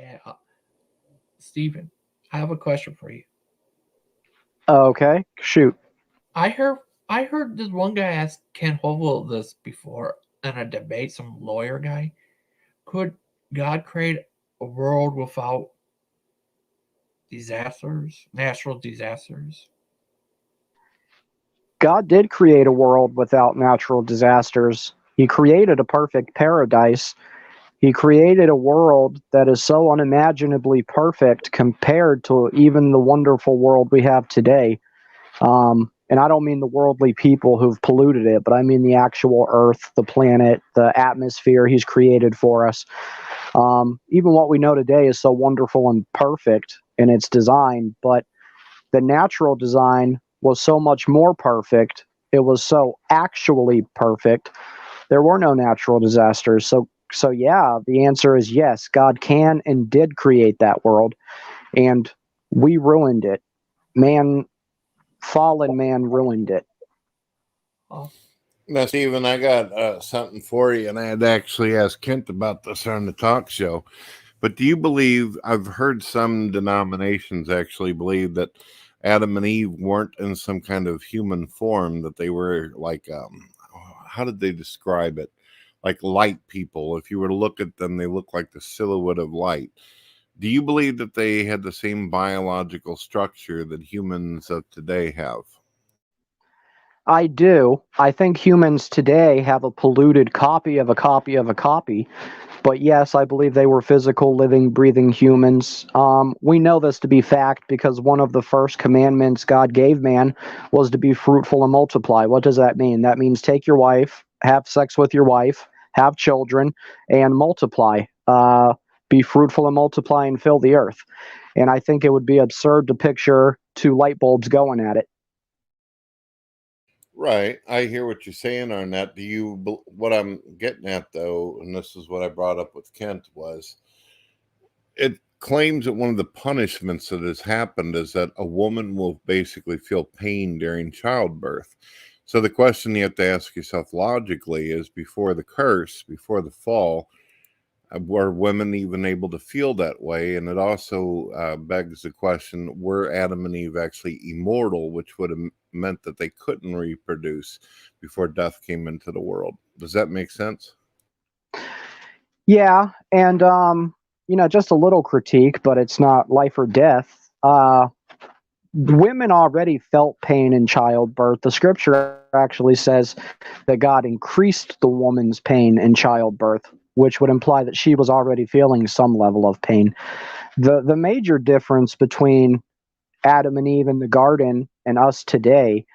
Yeah, Stephen, I have a question for you. Okay, shoot. I heard I heard this one guy ask Ken Hovill this before in a debate, some lawyer guy. Could God create a world without disasters, natural disasters? God did create a world without natural disasters. He created a perfect paradise. He created a world that is so unimaginably perfect compared to even the wonderful world we have today. And I don't mean the worldly people who've polluted it, but I mean the actual earth, the planet, the atmosphere he's created for us. Even what we know today is so wonderful and perfect in its design, but the natural design was so much more perfect. It was so actually perfect. There were no natural disasters. So yeah, the answer is yes. God can and did create that world, and we ruined it. Man, fallen man ruined it. Oh, Now, Stephen, I got something for you, and I had actually asked Kent about this on the talk show. But do you believe, I've heard some denominations actually believe that Adam and Eve weren't in some kind of human form, that they were like, how did they describe it? Like light people. If you were to look at them, they look like the silhouette of light. Do you believe that they had the same biological structure that humans of today have? I do. I think humans today have a polluted copy of a copy of a copy. But yes, I believe they were physical, living, breathing humans. We know this to be fact because one of the first commandments God gave man was to be fruitful and multiply. What does that mean? That means take your wife, have sex with your wife, have children, and multiply. Be fruitful and multiply and fill the earth. And I think it would be absurd to picture two light bulbs going at it. Right. I hear what you're saying on that. What I'm getting at though, and this is what I brought up with Kent, was it claims that one of the punishments that has happened is that a woman will basically feel pain during childbirth. So the question you have to ask yourself logically is, before the curse, before the fall, were women even able to feel that way? And it also begs the question, were Adam and Eve actually immortal, which would have meant that they couldn't reproduce before death came into the world? Does that make sense? Yeah, and just a little critique, but it's not life or death. Women already felt pain in childbirth. The scripture actually says that God increased the woman's pain in childbirth, which would imply that she was already feeling some level of pain. The major difference between Adam and Eve in the garden and us today,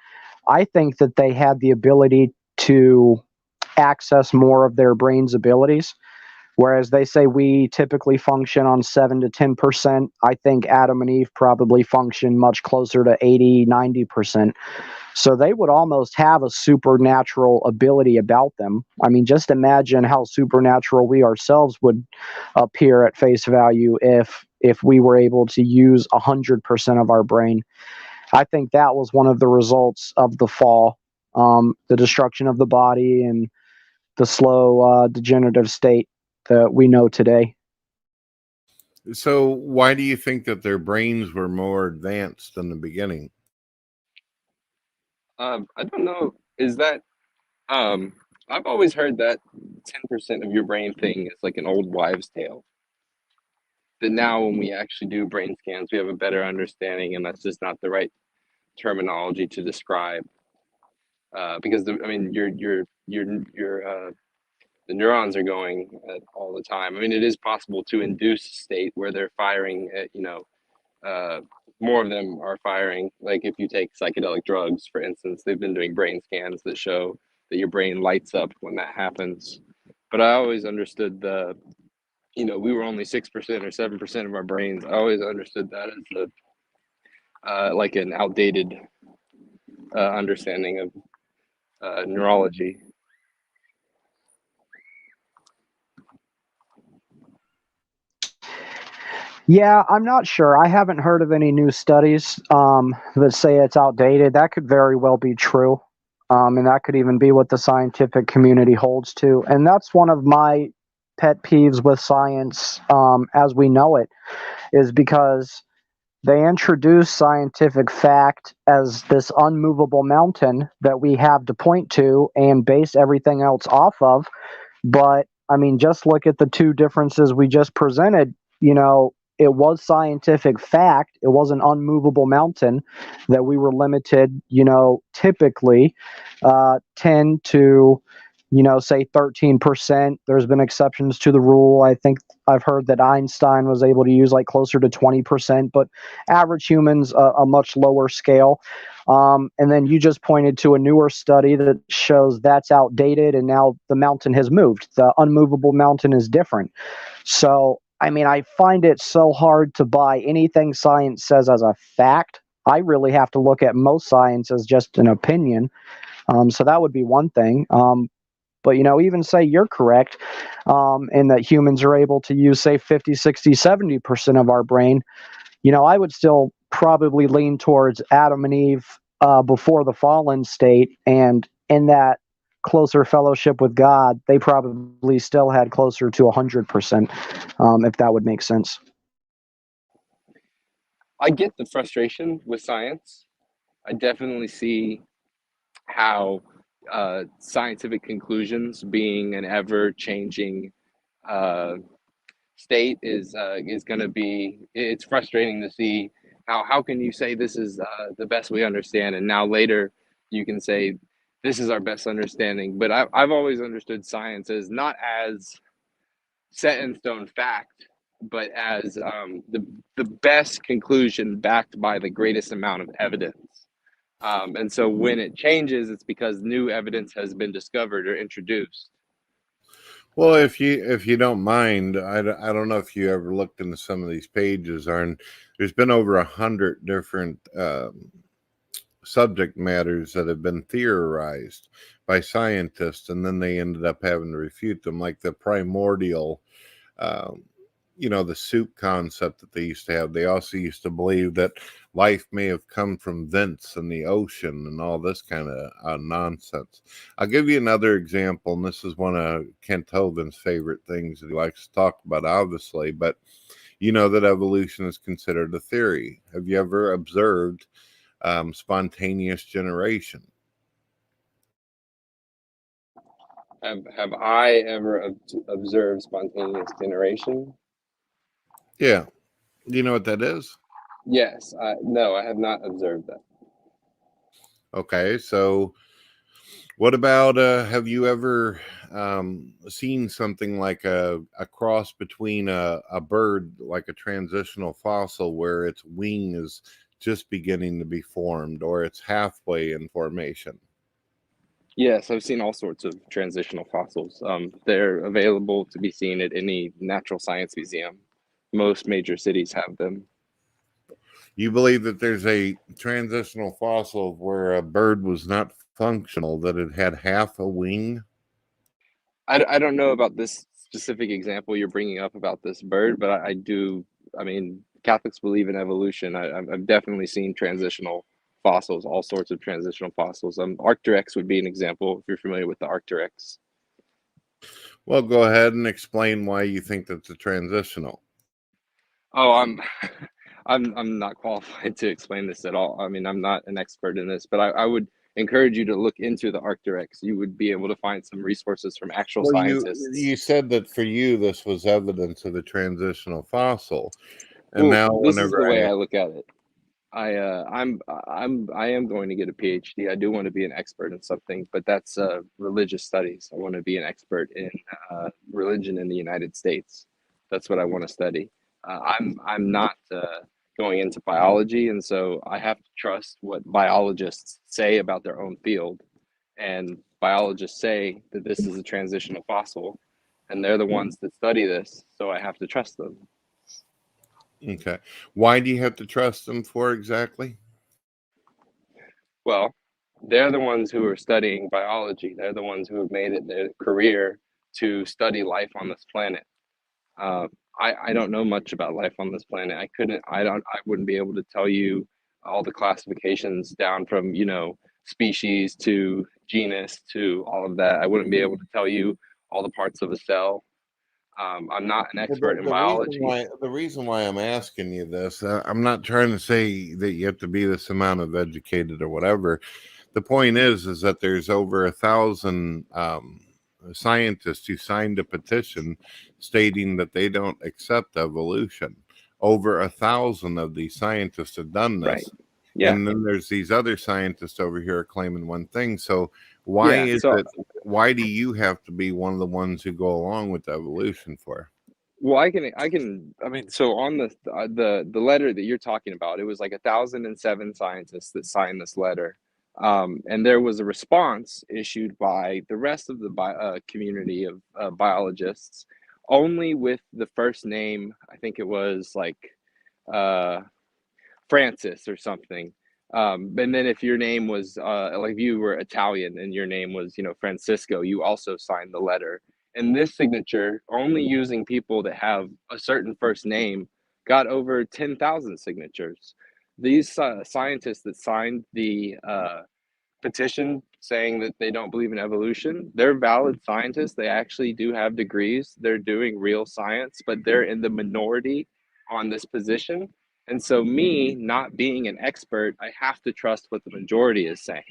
I think that they had the ability to access more of their brain's abilities. Whereas they say we typically function on 7 to 10%, I think Adam and Eve probably function much closer to 80, 90%. So they would almost have a supernatural ability about them. I mean, just imagine how supernatural we ourselves would appear at face value if we were able to use 100% of our brain. I think that was one of the results of the fall, the destruction of the body and the slow degenerative state that we know today. So why do you think that their brains were more advanced in the beginning? I don't know. Is that I've always heard that 10% of your brain thing is like an old wives' tale. That now when we actually do brain scans, we have a better understanding, and that's just not the right terminology to describe. Because the neurons are going all the time. I mean, it is possible to induce a state where they're firing at, more of them are firing. Like if you take psychedelic drugs, for instance, they've been doing brain scans that show that your brain lights up when that happens. But I always understood we were only 6% or 7% of our brains. I always understood that as like an outdated understanding of neurology. Yeah, I'm not sure. I haven't heard of any new studies that say it's outdated. That could very well be true. And that could even be what the scientific community holds to. And that's one of my pet peeves with science as we know it is because they introduce scientific fact as this unmovable mountain that we have to point to and base everything else off of. But I mean, just look at the two differences we just presented. It was scientific fact. It was an unmovable mountain that we were limited, typically 10 to, say 13%. There's been exceptions to the rule. I think I've heard that Einstein was able to use like closer to 20%, but average humans a much lower scale. And then you just pointed to a newer study that shows that's outdated, and now the mountain has moved. The unmovable mountain is different. So, I mean, I find it so hard to buy anything science says as a fact. I really have to look at most science as just an opinion. So that would be one thing. But, even say you're correct, and that humans are able to use, say, 50, 60, 70% of our brain, I would still probably lean towards Adam and Eve before the fallen state. And in that closer fellowship with God, they probably still had closer to 100%, if that would make sense. I get the frustration with science. I definitely see how scientific conclusions being an ever-changing state is going to be. It's frustrating to see how can you say this is the best we understand, and now later you can say this is our best understanding. But I've always understood science as not as set in stone fact, but as the best conclusion backed by the greatest amount of evidence. And so when it changes, it's because new evidence has been discovered or introduced. Well, if you don't mind, I don't know if you ever looked into some of these pages. There's been over 100 different subject matters that have been theorized by scientists, and then they ended up having to refute them, like the primordial, the soup concept that they used to have. They also used to believe that life may have come from vents in the ocean and all this kind of nonsense. I'll give you another example, and this is one of Kent Hovind's favorite things that he likes to talk about, obviously, but that evolution is considered a theory. Have you ever observed spontaneous generation? Have I ever observed spontaneous generation? Yeah. Do you know what that is? Yes. No, I have not observed that. Okay, so what about have you ever seen something like a cross between a bird, like a transitional fossil, where its wing is just beginning to be formed, or it's halfway in formation? Yes, I've seen all sorts of transitional fossils. They're available to be seen at any natural science museum. Most major cities have them. You believe that there's a transitional fossil where a bird was not functional, that it had half a wing? I don't know about this specific example you're bringing up about this bird, but I do. I mean, Catholics believe in evolution. I've definitely seen transitional fossils, all sorts of transitional fossils. Arcturus would be an example if you're familiar with the Arcturus. Well, go ahead and explain why you think that's a transitional. Oh, I'm not qualified to explain this at all. I mean, I'm not an expert in this, but I would encourage you to look into the Arcturus. You would be able to find some resources from actual Well, scientists. you said that for you this was evidence of a transitional fossil, and Well, now this is the whenever way I look at it. I am going to get a PhD. I do want to be an expert in something, but that's religious studies. I want to be an expert in religion in the United States. That's what I want to study. I'm not going into biology, and so I have to trust what biologists say about their own field. And biologists say that this is a transitional fossil, and they're the ones that study this, so I have to trust them. Okay. Why do you have to trust them for exactly? Well, they're the ones who are studying biology. They're the ones who have made it their career to study life on this planet. Uh, I don't know much about life on this planet. I wouldn't be able to tell you all the classifications down from, species to genus to all of that. I wouldn't be able to tell you all the parts of a cell. I'm not an Well, expert in biology. the reason why I'm asking you this, I'm not trying to say that you have to be this amount of educated or whatever. The point is that there's over 1,000 scientists who signed a petition stating that they don't accept evolution. Over 1,000 of these scientists have done this. Right. Yeah. And then there's these other scientists over here claiming one thing. So why Yeah, is so- it? Why do you have to be one of the ones who go along with evolution for? Well, I mean, so on the letter that you're talking about, it was like 1,007 scientists that signed this letter, and there was a response issued by the rest of the community of biologists, only with the first name. I think it was like Francis or something. And then if your name was like if you were Italian and your name was, Francisco, you also signed the letter. And this signature, only using people that have a certain first name, got over 10,000 signatures. These scientists that signed the petition saying that they don't believe in evolution, they're valid scientists. They actually do have degrees. They're doing real science, but they're in the minority on this position. And so, me not being an expert, I have to trust what the majority is saying.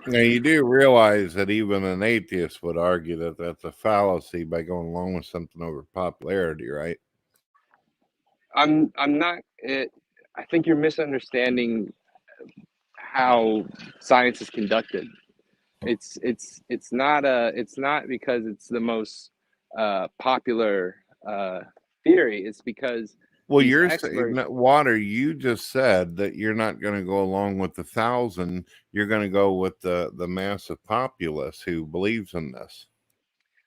Now, you do realize that even an atheist would argue that that's a fallacy by going along with something over popularity, right? I'm not. I think you're misunderstanding how science is conducted. It's not because it's the most popular theory. It's because Well, these you're experts. saying, Water, you just said that you're not going to go along with the 1,000. You're going to go with the massive populace who believes in this.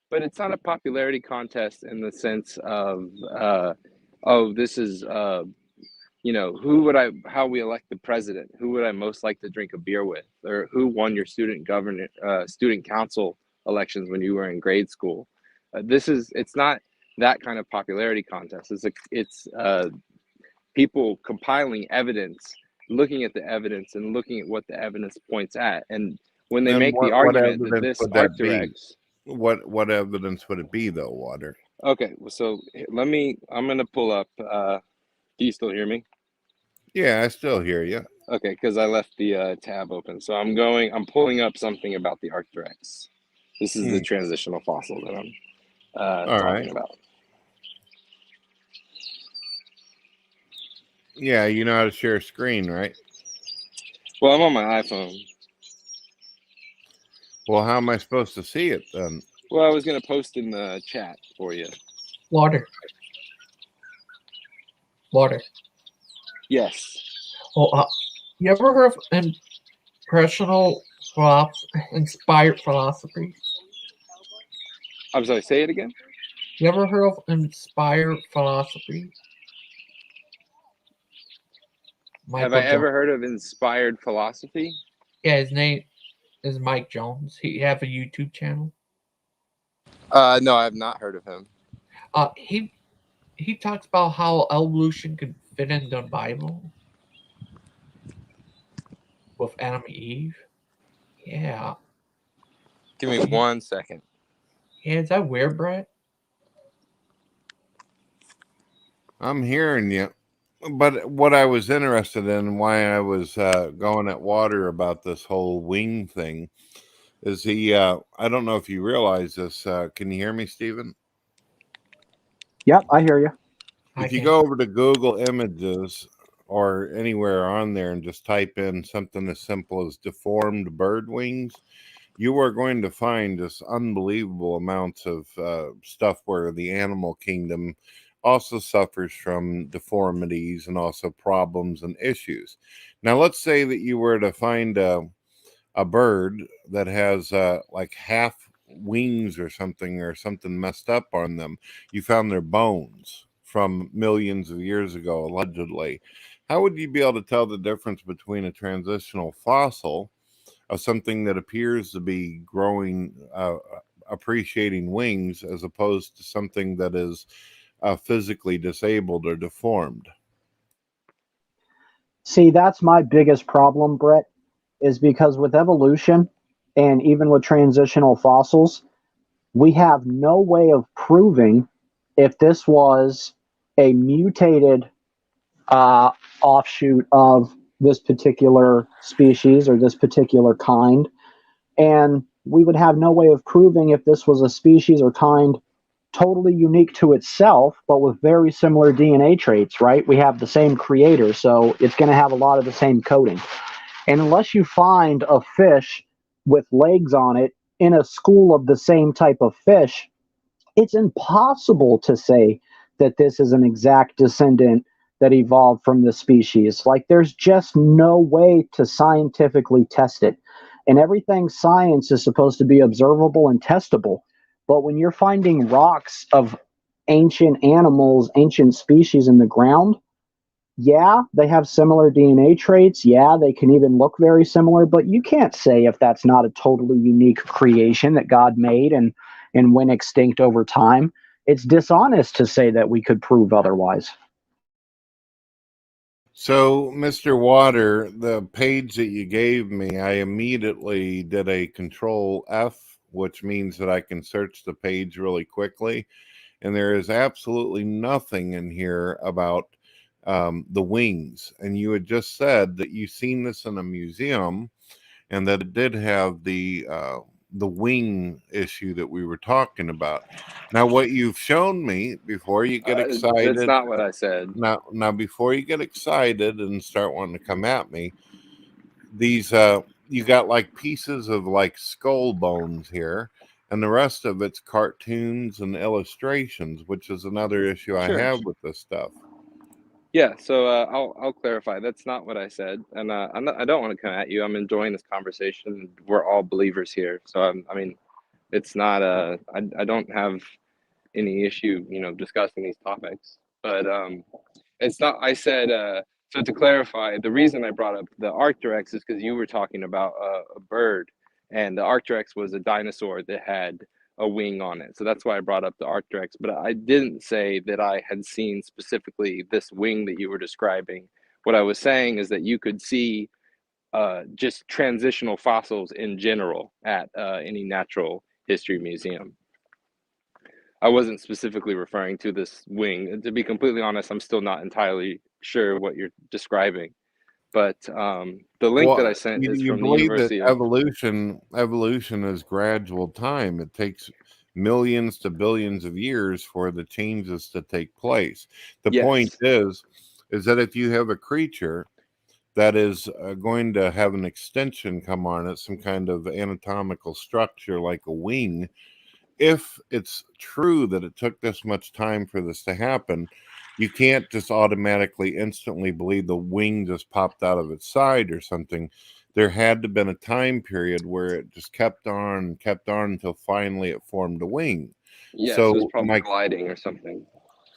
But it's not a popularity contest in the sense of, this is, how we elect the president, who would I most like to drink a beer with, or who won your student council elections when you were in grade school. It's not that kind of popularity contest. It's people compiling evidence, looking at the evidence and looking at what the evidence points at. And when they And make the what argument that evidence this would that be? Arcturus. What evidence would it be, though, Water? Okay, so I'm going to pull up. Do you still hear me? Yeah, I still hear you. Okay, because I left the tab open. So I'm pulling up something about the Arcturus. This is the transitional fossil that I'm talking about. Yeah, you know how to share a screen, right? Well, I'm on my iPhone. Well, how am I supposed to see it then? Well, I was going to post in the chat for you. Water. Yes. Oh, you ever heard of inspired philosophy? I'm sorry, say it again? You ever heard of inspired philosophy? Have I ever heard of inspired philosophy? Yeah, his name is Mike Jones. He have a YouTube channel. No, I have not heard of him. He talks about how evolution could fit into the Bible with Adam and Eve. Yeah. Give me 1 second. Yeah, is that weird, Brett? I'm hearing you. But what I was interested in, why I was going at Water about this whole wing thing, is I don't know if you realize this. Can you hear me, Stephen? Yep, I hear you. If you go over to Google Images or anywhere on there and just type in something as simple as deformed bird wings, you are going to find just unbelievable amounts of stuff where the animal kingdom also suffers from deformities and also problems and issues. Now, let's say that you were to find a bird that has like half wings or something messed up on them. You found their bones from millions of years ago, allegedly. How would you be able to tell the difference between a transitional fossil of something that appears to be growing, appreciating wings, as opposed to something that is physically disabled or deformed? See, that's my biggest problem, Brett, is because with evolution and even with transitional fossils, we have no way of proving if this was a mutated offshoot of this particular species or this particular kind. And we would have no way of proving if this was a species or kind totally unique to itself, but with very similar DNA traits, right? We have the same creator, so it's going to have a lot of the same coding. And unless you find a fish with legs on it in a school of the same type of fish, it's impossible to say that this is an exact descendant that evolved from this species. Like, there's just no way to scientifically test it. And everything science is supposed to be observable and testable. But when you're finding rocks of ancient animals, ancient species in the ground, yeah, they have similar DNA traits. Yeah, they can even look very similar, but you can't say if that's not a totally unique creation that God made and went extinct over time. It's dishonest to say that we could prove otherwise. So, Mr. Water, the page that you gave me, I immediately did a Control F, which means that I can search the page really quickly. And there is absolutely nothing in here about the wings. And you had just said that you've seen this in a museum and that it did have the wing issue that we were talking about. Now, what you've shown me before you get excited. That's not what I said. Now, before you get excited and start wanting to come at me, these you got like pieces of like skull bones here, and the rest of it's cartoons and illustrations, which is another issue I have with this stuff. Yeah, so I'll clarify. That's not what I said, and I don't want to come at you. I'm enjoying this conversation. We're all believers here, so I mean, it's not I don't have any issue, discussing these topics. But it's not. I said so to clarify. The reason I brought up the Arcturus is because you were talking about a bird, and the Arcturus was a dinosaur that had a wing on it. So that's why I brought up the Arcturus. But I didn't say that I had seen specifically this wing that you were describing. What I was saying is that you could see just transitional fossils in general at any natural history museum. I wasn't specifically referring to this wing. And to be completely honest, I'm still not entirely sure what you're describing. But the link that I sent is you from the believe that University of... evolution is gradual time. It takes millions to billions of years for the changes to take place. The point is that if you have a creature that is going to have an extension come on it, some kind of anatomical structure like a wing, if it's true that it took this much time for this to happen, you can't just automatically instantly believe the wing just popped out of its side or something. There had to have been a time period where it just kept on until finally it formed a wing. Yeah, so it's probably gliding or something.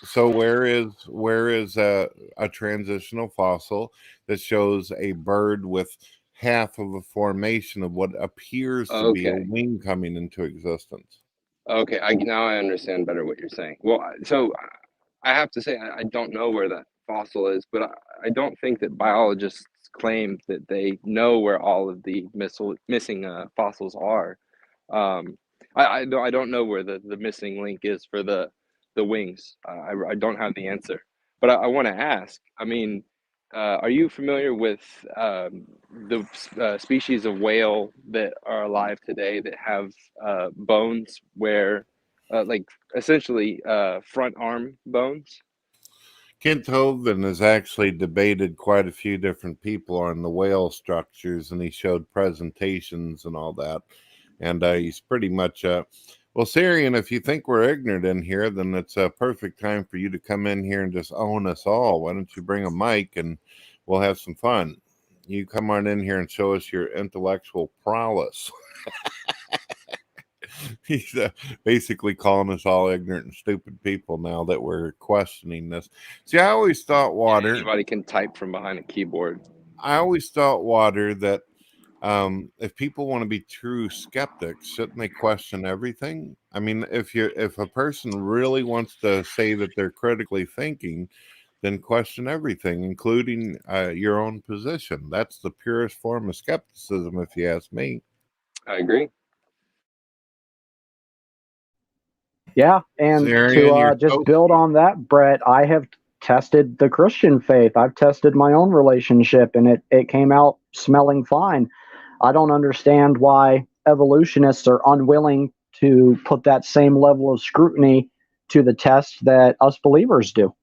So where is a transitional fossil that shows a bird with half of a formation of what appears to be a wing coming into existence? Okay, now I understand better what you're saying. Well, so I have to say I don't know where that fossil is, but I don't think that biologists claim that they know where all of the missing fossils are. I don't know where the missing link is for the wings. I don't have the answer, but I want to ask. I mean, are you familiar with the species of whale that are alive today that have bones where, like, essentially front arm bones? Kent Hovind has actually debated quite a few different people on the whale structures, and he showed presentations and all that. And he's pretty much, well, Syrian, if you think we're ignorant in here, then it's a perfect time for you to come in here and just own us all. Why don't you bring a mic and we'll have some fun? You come on in here and show us your intellectual prowess. He's basically calling us all ignorant and stupid people now that we're questioning this. See, I always thought, Water... Anybody can type from behind a keyboard. I always thought, Water, that if people want to be true skeptics, shouldn't they question everything? I mean, if a person really wants to say that they're critically thinking, then question everything, including your own position. That's the purest form of skepticism, if you ask me. I agree. Yeah, and Syrian, to you're just so build on that, Brett, I have tested the Christian faith. I've tested my own relationship, and it came out smelling fine. I don't understand why evolutionists are unwilling to put that same level of scrutiny to the test that us believers do.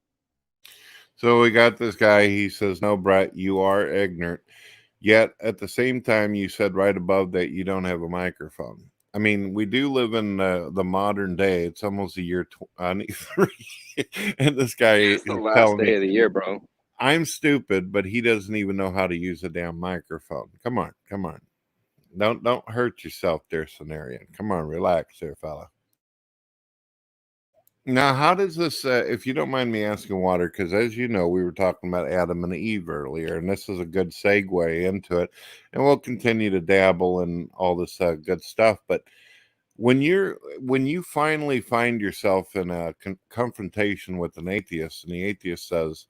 So we got this guy. He says, "No, Brett, you are ignorant." Yet at the same time, you said right above that you don't have a microphone. I mean, we do live in the modern day. It's almost the year 23, and this guy It's the is last telling day me of the year, bro. I'm stupid, but he doesn't even know how to use a damn microphone. Come on, come on. Don't hurt yourself there, Scenarian. Come on, relax there, fella. Now, how does this, if you don't mind me asking, Water, because as you know, we were talking about Adam and Eve earlier, and this is a good segue into it, and we'll continue to dabble in all this good stuff. But when you finally find yourself in a confrontation with an atheist, and the atheist says,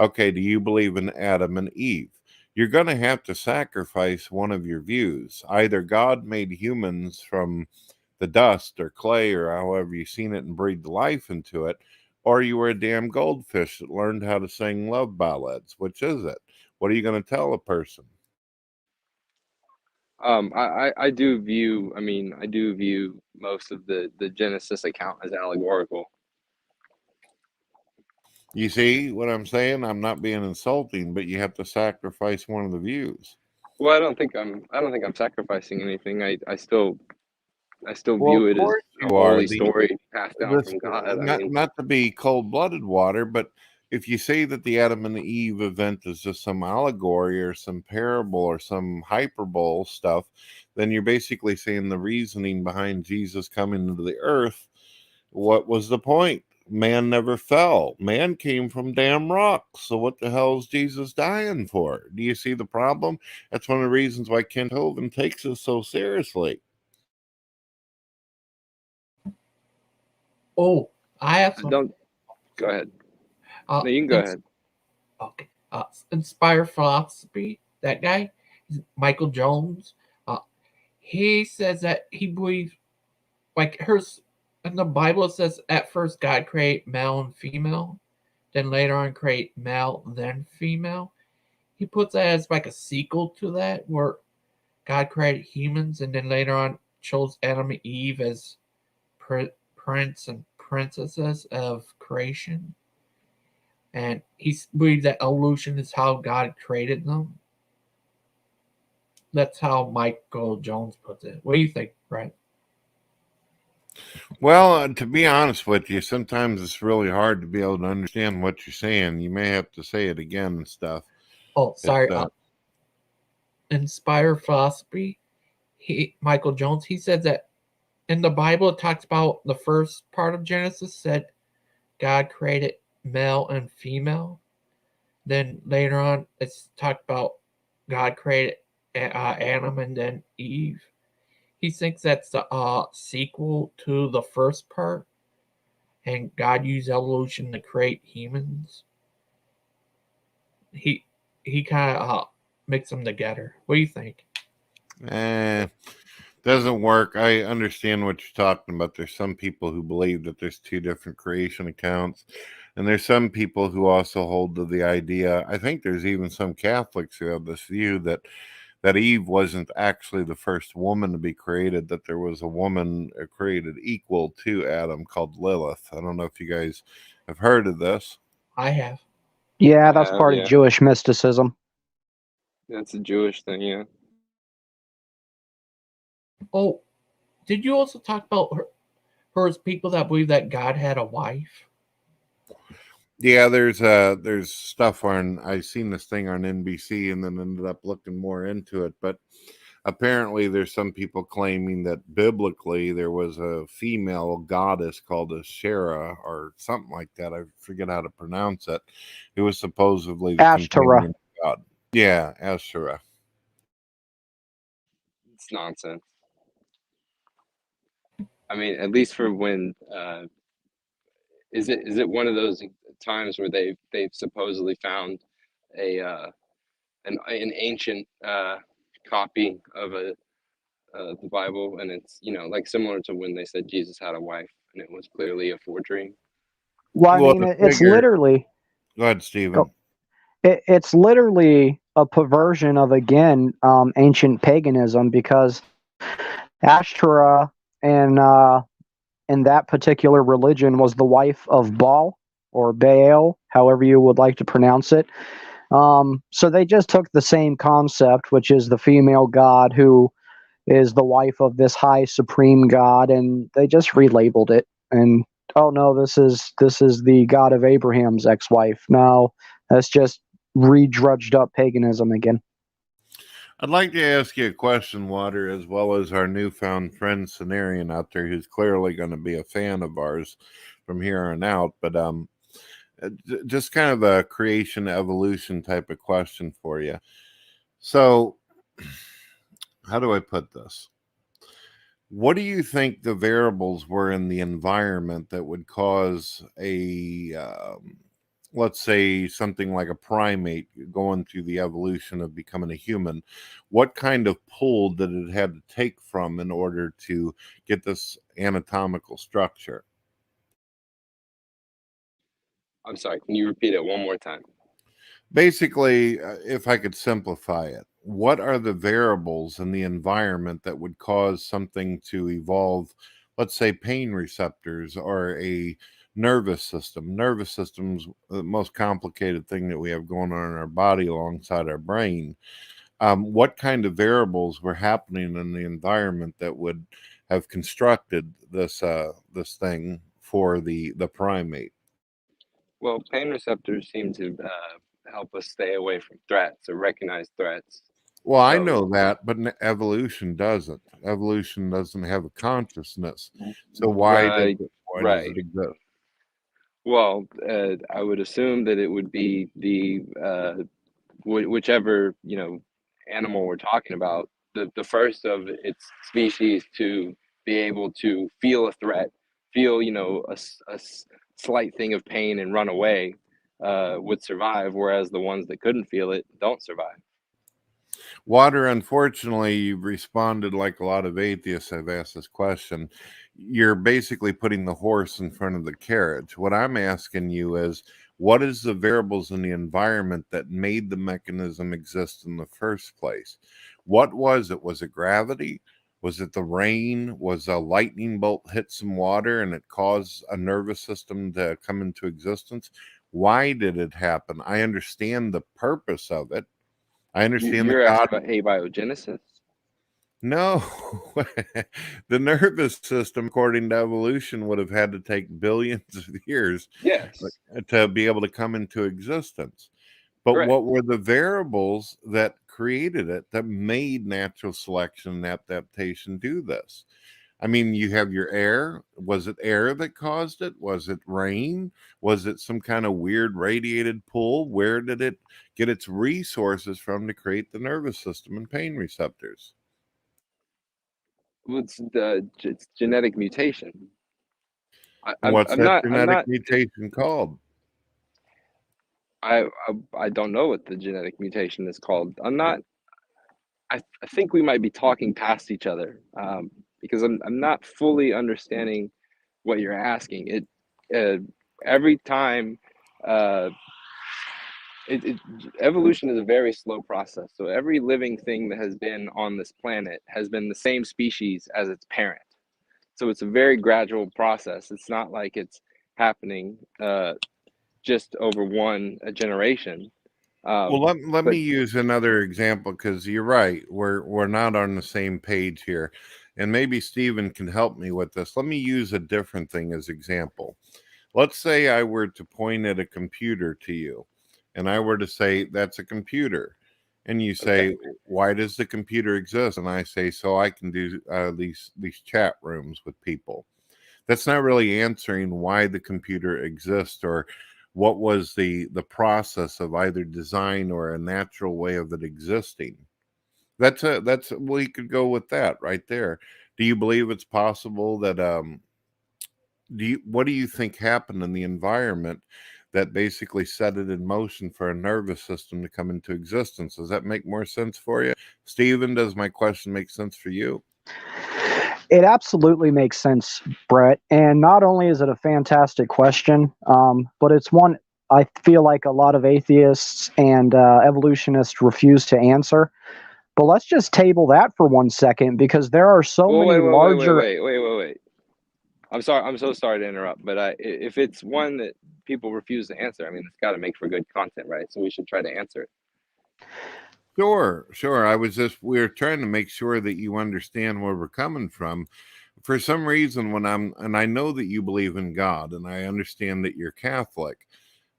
"Okay, do you believe in Adam and Eve?" You're going to have to sacrifice one of your views. Either God made humans from the dust or clay or however you've seen it and breathed life into it, or you were a damn goldfish that learned how to sing love ballads. Which is it? What are you going to tell a person? I do view, I do view most of the Genesis account as allegorical. You see what I'm saying? I'm not being insulting, but you have to sacrifice one of the views. Well, I don't think I'm sacrificing anything. I still Well, view of it as course a you are. holy story passed down This from God. I mean, not to be cold-blooded, Water, but if you say that the Adam and Eve event is just some allegory or some parable or some hyperbole stuff, then you're basically saying the reasoning behind Jesus coming into the earth, what was the point? Man never fell. Man came from damn rocks. So what the hell is Jesus dying for? Do you see the problem? That's one of the reasons why Kent Hovind takes us so seriously. Oh, I have some. don't go ahead. Uh, No, you can go ahead. okay. Inspire Philosophy. That guy, Michael Jones. Uh, he says that he believes, like hers in the Bible, it says at first God create male and female, then later on create male then female. He puts that as like a sequel to that, where God created humans and then later on chose Adam and Eve as prince and princesses of creation. And he believes that evolution is how God created them. That's how Michael Jones puts it. What do you think, Brett? Well, to be honest with you, sometimes it's really hard to be able to understand what you're saying. You may have to say it again and stuff. Oh, It's sorry. Inspire Philosophy. Michael Jones. He said that in the Bible it talks about the first part of Genesis said God created male and female. Then later on, it's talked about God created Adam and then Eve. He thinks that's the sequel to the first part, and God used evolution to create humans. He he kind of mixed them together. What do you think? Doesn't work. I understand what you're talking about. There's some people who believe that there's two different creation accounts, and there's some people who also hold to the idea. I think there's even some Catholics who have this view that Eve wasn't actually the first woman to be created, that there was a woman created equal to Adam called Lilith. I don't know if you guys have heard of this. I have. Yeah, I that's have, part of yeah. Jewish mysticism. That's a Jewish thing, yeah. Oh, did you also talk about her as people that believe that God had a wife? Yeah, there's stuff on. I seen this thing on NBC and then ended up looking more into it, but apparently there's some people claiming that biblically there was a female goddess called Asherah or something like that. I forget how to pronounce it. It was supposedly the Ashtoreth. companion of God. Yeah, Asherah. It's nonsense. I mean, at least for when is it one of those times where they've supposedly found a an ancient copy of the Bible, and it's like similar to when they said Jesus had a wife, and it was clearly a forgery. Well, I Well, mean, the it's figure. literally Go ahead, Stephen. it's literally a perversion of, again, ancient paganism, because Ashtoreth in that particular religion was the wife of Baal, or Baal, however you would like to pronounce it. So they just took the same concept, which is the female god who is the wife of this high supreme god, and they just relabeled it. And oh no, this is the god of Abraham's ex-wife. No, that's just redrudged up paganism again. I'd like to ask you a question, Water, as well as our newfound friend Cenarian out there, who's clearly going to be a fan of ours from here on out. But just kind of a creation evolution type of question for you. So, how do I put this? What do you think the variables were in the environment that would cause a let's say something like a primate going through the evolution of becoming a human? What kind of pull did it have to take from in order to get this anatomical structure? I'm sorry, can you repeat it one more time? Basically, if I could simplify it, what are the variables in the environment that would cause something to evolve, let's say pain receptors or a nervous system? Nervous system's the most complicated thing that we have going on in our body alongside our brain. What kind of variables were happening in the environment that would have constructed this this thing for the primate? Well, pain receptors seem to help us stay away from threats or recognize threats. Well, I So, know that, but evolution doesn't. Evolution doesn't have a consciousness. So why right, does right. it exist? Well, I would assume that it would be the whichever animal we're talking about, the first of its species to be able to feel a threat, feel a slight thing of pain and run away, would survive, whereas the ones that couldn't feel it don't survive. Water, unfortunately, you've responded like a lot of atheists have asked this question. You're basically putting the horse in front of the carriage. What I'm asking you is, what is the variables in the environment that made the mechanism exist in the first place? What was it? Was it gravity? Was it the rain? Was a lightning bolt hit some water and it caused a nervous system to come into existence? Why did it happen? I understand the purpose of it. I understand You're that asking God. about abiogenesis? No, the nervous system, according to evolution, would have had to take billions of years Yes, to be able to come into existence. But correct. what were the variables that created it that made natural selection and adaptation do this? I mean, you have your air. Was it air that caused it? Was it rain? Was it some kind of weird radiated pull? Where did it get its resources from to create the nervous system and pain receptors? It's genetic mutation. And what's I'm that not. I'm genetic not. mutation called? I don't know what the genetic mutation is called. I'm not. I think we might be talking past each other, because I'm not fully understanding what you're asking. Every time, uh, evolution is a very slow process. So every living thing that has been on this planet has been the same species as its parent. So it's a very gradual process. It's not like it's happening just over a generation. Well, let But me use another example because you're right. We're not on the same page here, and maybe Stephen can help me with this. Let me use a different thing as example. Let's say I were to point at a computer to you, and I were to say that's a computer, and you okay, say, "Why does the computer exist?" And I say, "So I can do these chat rooms with people." That's not really answering why the computer exists or what was the process of either design or a natural way of it existing. That's we could go with that right there. Do you believe it's possible that what do you think happened in the environment that basically set it in motion for a nervous system to come into existence? Does that make more sense for you? Stephen, does my question make sense for you? It absolutely makes sense, Brett. And not only is it a fantastic question, but it's one I feel like a lot of atheists and evolutionists refuse to answer. But let's just table that for 1 second, because there are so Well, many wait, larger. wait. I'm sorry. I'm so sorry to interrupt, but if it's one that people refuse to answer, I mean, it's got to make for good content, right? So we should try to answer it. Sure. We're trying to make sure that you understand where we're coming from. For some reason, and I know that you believe in God, and I understand that you're Catholic,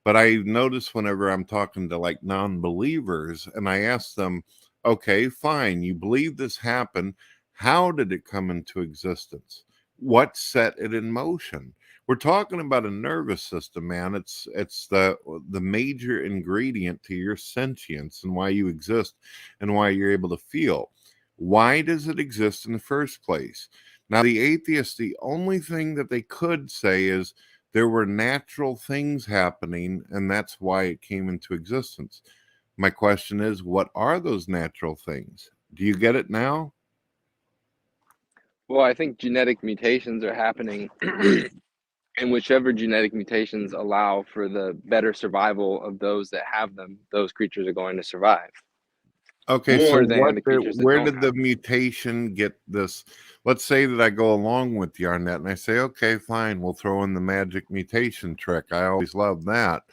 but I notice whenever I'm talking to like non-believers and I ask them, okay, fine, you believe this happened. How did it come into existence? What set it in motion? We're talking about a nervous system, man. It's the major ingredient to your sentience and why you exist and why you're able to feel. Why does it exist in the first place? Now, the atheists, the only thing that they could say is there were natural things happening, and that's why it came into existence. My question is, what are those natural things? Do you get it now? Well, I think genetic mutations are happening, and whichever genetic mutations allow for the better survival of those that have them, those creatures are going to survive. Okay, so More than the creatures that where don't did the have them. mutation get this? Let's say that I go along with you on that and I say, okay, fine, we'll throw in the magic mutation trick. I always love that.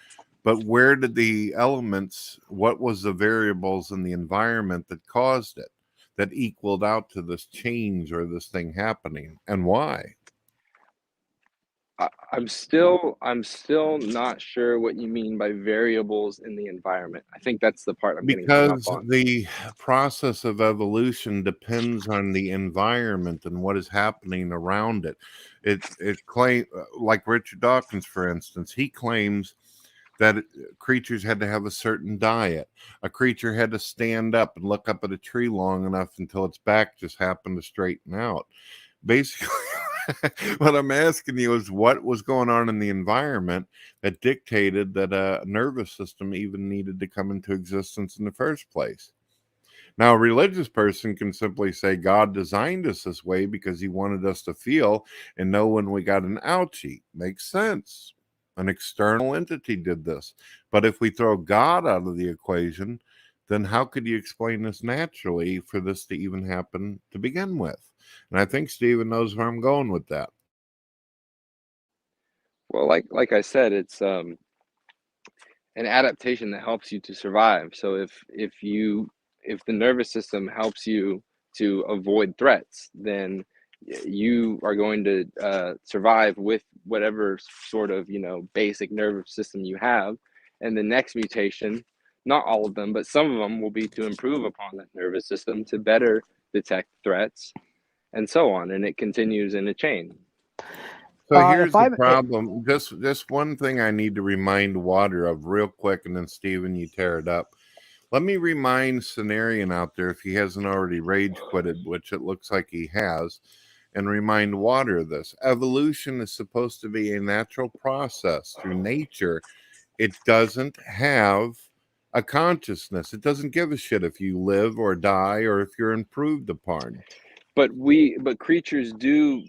But where did the elements, what was the variables in the environment that caused it, that equaled out to this change or this thing happening, and why? I'm still not sure what you mean by variables in the environment. I think that's the part I'm getting hung up Because on. the process of evolution depends on the environment and what is happening around it. It claim like Richard Dawkins, for instance, he claims that creatures had to have a certain diet. A creature had to stand up and look up at a tree long enough until its back just happened to straighten out. Basically, what I'm asking you is what was going on in the environment that dictated that a nervous system even needed to come into existence in the first place. Now, a religious person can simply say God designed us this way because he wanted us to feel and know when we got an ouchie. Makes sense. An external entity did this. But if we throw God out of the equation, then how could you explain this naturally for this to even happen to begin with? And I think Stephen knows where I'm going with that. Well, like I said, it's an adaptation that helps you to survive. So if the nervous system helps you to avoid threats, then you are going to survive with whatever sort of basic nervous system you have. And the next mutation, not all of them, but some of them will be to improve upon that nervous system to better detect threats, and so on. And it continues in a chain. So here's the problem. Just one thing I need to remind Water of real quick, and then Stephen, you tear it up. Let me remind Cenarian out there, if he hasn't already rage quitted, which it looks like he has, and remind Water of this. Evolution is supposed to be a natural process through nature. It doesn't have a consciousness. It doesn't give a shit if you live or die or if you're improved upon. But creatures do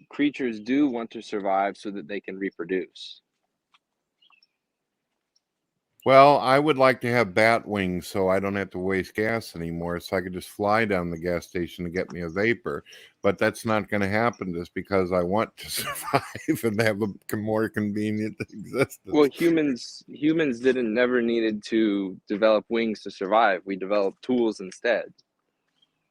want to survive so that they can reproduce. Well, I would like to have bat wings so I don't have to waste gas anymore, so I could just fly down the gas station to get me a vapor. But that's not going to happen just because I want to survive and have a more convenient existence. Well, humans didn't never needed to develop wings to survive. We developed tools instead,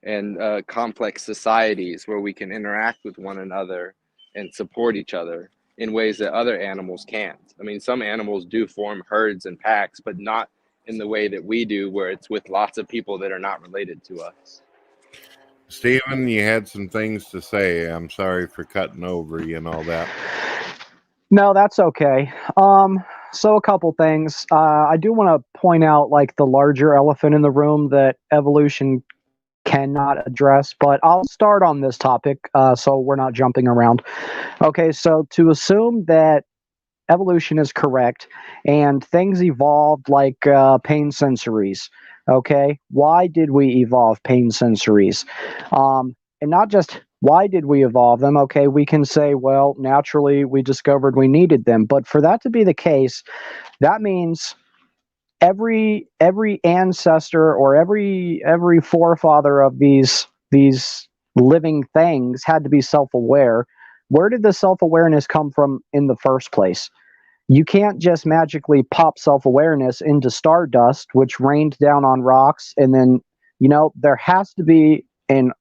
and complex societies where we can interact with one another and support each other in ways that other animals can't. I mean, some animals do form herds and packs, but not in the way that we do, where it's with lots of people that are not related to us. Stephen, you had some things to say. I'm sorry for cutting over you and all that. No, that's okay. So a couple things. I do want to point out like the larger elephant in the room that evolution cannot address, but I'll start on this topic so we're not jumping around. Okay, so to assume that evolution is correct and things evolved like pain sensories, okay, why did we evolve pain sensories? And not just Why did we evolve them? Okay, we can say, well, naturally we discovered we needed them. But for that to be the case, that means every ancestor or every forefather of these living things had to be self-aware. Where did the self-awareness come from in the first place? You can't just magically pop self-awareness into stardust, which rained down on rocks, and then, there has to be an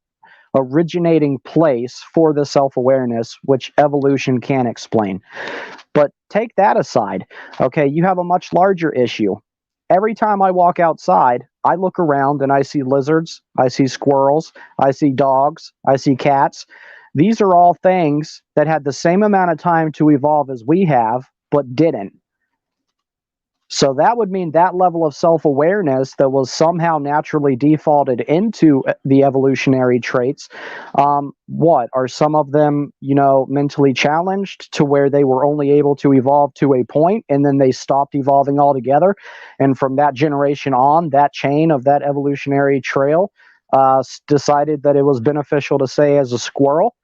originating place for the self-awareness, which evolution can't explain. But take that aside. Okay, you have a much larger issue. Every time I walk outside, I look around and I see lizards, I see squirrels, I see dogs, I see cats. These are all things that had the same amount of time to evolve as we have, but didn't. So that would mean that level of self-awareness that was somehow naturally defaulted into the evolutionary traits. What are some of them, mentally challenged to where they were only able to evolve to a point and then they stopped evolving altogether? And from that generation on, that chain of that evolutionary trail decided that it was beneficial to say as a squirrel.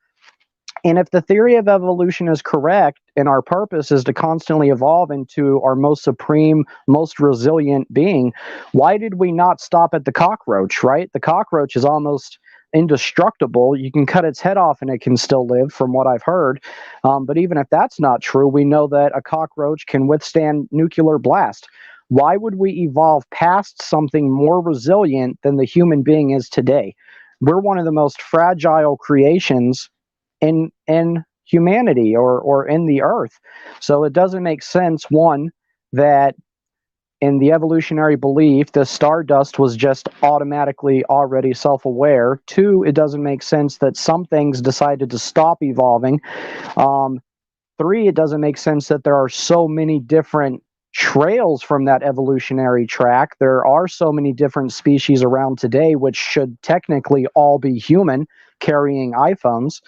And if the theory of evolution is correct and our purpose is to constantly evolve into our most supreme, most resilient being, why did we not stop at the cockroach, right? The cockroach is almost indestructible. You can cut its head off and it can still live, from what I've heard. But even if that's not true, we know that a cockroach can withstand nuclear blast. Why would we evolve past something more resilient than the human being is today? We're one of the most fragile creations in humanity or in the earth. So it doesn't make sense, one, that in the evolutionary belief the stardust was just automatically already self-aware. Two, it doesn't make sense that some things decided to stop evolving. Three, it doesn't make sense that there are so many different trails from that evolutionary track. There are so many different species around today, which should technically all be human, carrying iPhones.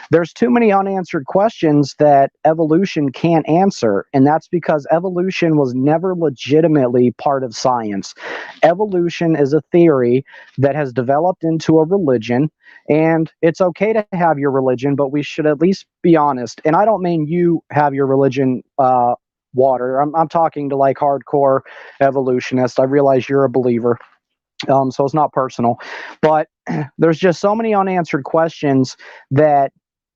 There's too many unanswered questions that evolution can't answer, and that's because evolution was never legitimately part of science. Evolution is a theory that has developed into a religion, and it's okay to have your religion, but we should at least be honest. And I don't mean you have your religion, Water. I'm talking to like hardcore evolutionists. I realize you're a believer, so it's not personal. But there's just so many unanswered questions that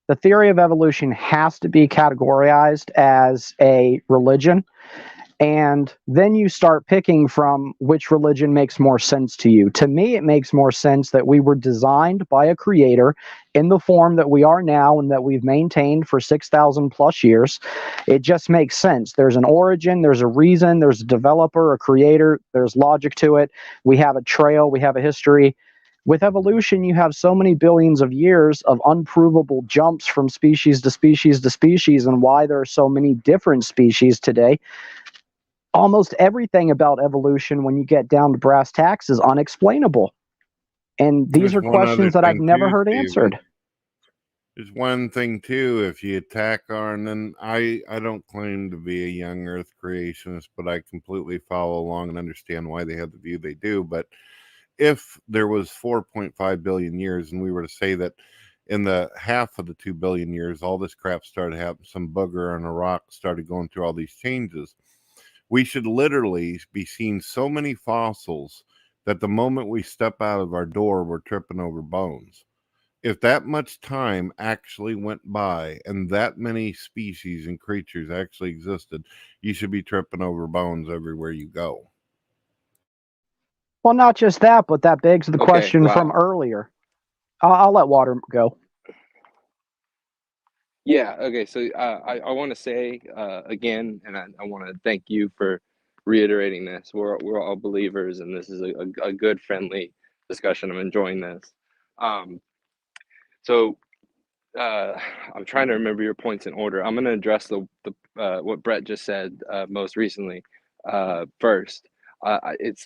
the theory of evolution has to be categorized as a religion. And then you start picking from which religion makes more sense to you. To me, it makes more sense that we were designed by a creator in the form that we are now and that we've maintained for 6,000 plus years. It just makes sense. There's an origin, there's a reason, there's a developer, a creator, there's logic to it. We have a trail, we have a history. With evolution, you have so many billions of years of unprovable jumps from species to species to species, and why there are so many different species today. Almost everything about evolution, when you get down to brass tacks, is unexplainable. And these There's are one other questions that I've thing never too, heard Steven. answered. There's one thing too, if you attack our, and then I don't claim to be a young earth creationist, but I completely follow along and understand why they have the view they do. But if there was 4.5 billion years and we were to say that in the half of the 2 billion years, all this crap started happening, some booger on a rock started going through all these changes, we should literally be seeing so many fossils that the moment we step out of our door, we're tripping over bones. If that much time actually went by and that many species and creatures actually existed, you should be tripping over bones everywhere you go. Well, not just that, but that begs the Okay, question from wow. earlier. I'll let Water go. Yeah, okay. So I want to say again, and I want to thank you for reiterating this. We're all believers, and this is a good, friendly discussion. I'm enjoying this. Um, so I'm trying to remember your points in order. I'm going to address the what Brett just said most recently first. It's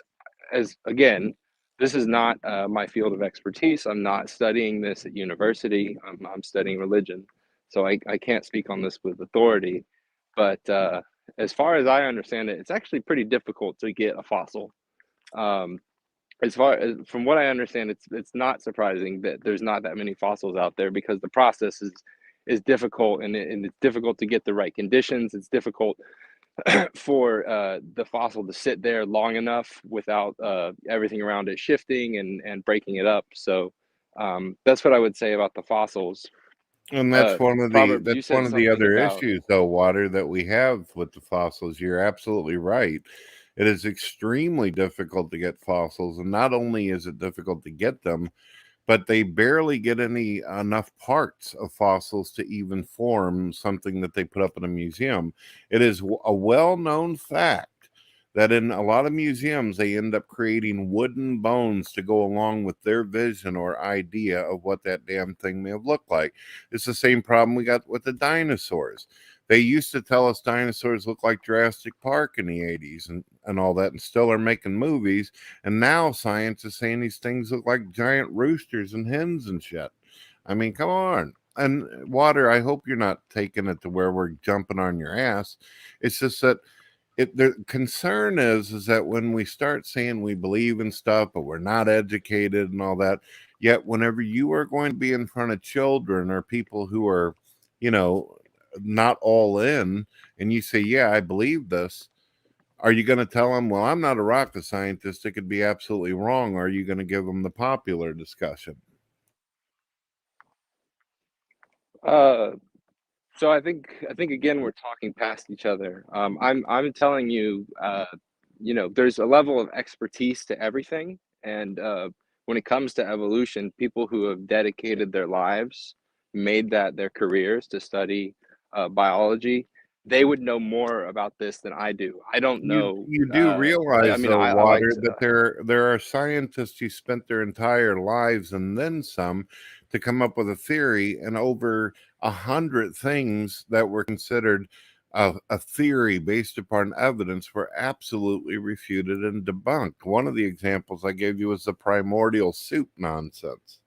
as again, this is not my field of expertise. I'm not studying this at university. I'm studying religion, so I can't speak on this with authority. But as far as I understand it, it's actually pretty difficult to get a fossil. Um, as far as from what I understand, it's not surprising that there's not that many fossils out there, because the process is difficult, and it's difficult to get the right conditions. It's difficult for the fossil to sit there long enough without everything around it shifting and breaking it up. So that's what I would say about the fossils. And that's Proverbs, you said one of the something other about. issues, though, Water, that we have with the fossils. You're absolutely right. It is extremely difficult to get fossils, and not only is it difficult to get them, but they barely get enough parts of fossils to even form something that they put up in a museum. It is a well-known fact that in a lot of museums they end up creating wooden bones to go along with their vision or idea of what that damn thing may have looked like. It's the same problem we got with the dinosaurs. They used to tell us dinosaurs look like Jurassic Park in the 80s and all that, and still are making movies. And now science is saying these things look like giant roosters and hens and shit. I mean, come on. And Water, I hope you're not taking it to where we're jumping on your ass. It's just that the concern is that when we start saying we believe in stuff, but we're not educated and all that, yet whenever you are going to be in front of children or people who are, not all in, and you say, yeah, I believe this, are you going to tell them, well, I'm not a rocket scientist, it could be absolutely wrong? Or are you going to give them the popular discussion? So I think again we're talking past each other. I'm telling you, there's a level of expertise to everything, and when it comes to evolution, people who have dedicated their lives, made that their careers to study biology, they would know more about this than I do. I don't know. You do I realize, mean, though, I like Water, to. that there are scientists who spent their entire lives and then some to come up with a theory, and over 100 things that were considered a theory based upon evidence were absolutely refuted and debunked. One of the examples I gave you was the primordial soup nonsense.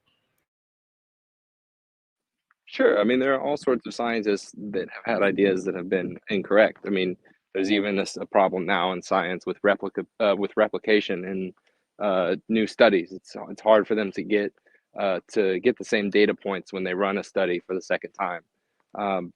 Sure. I mean, there are all sorts of scientists that have had ideas that have been incorrect. I mean, there's even a problem now in science with replication in new studies. It's hard for them to get the same data points when they run a study for the second time.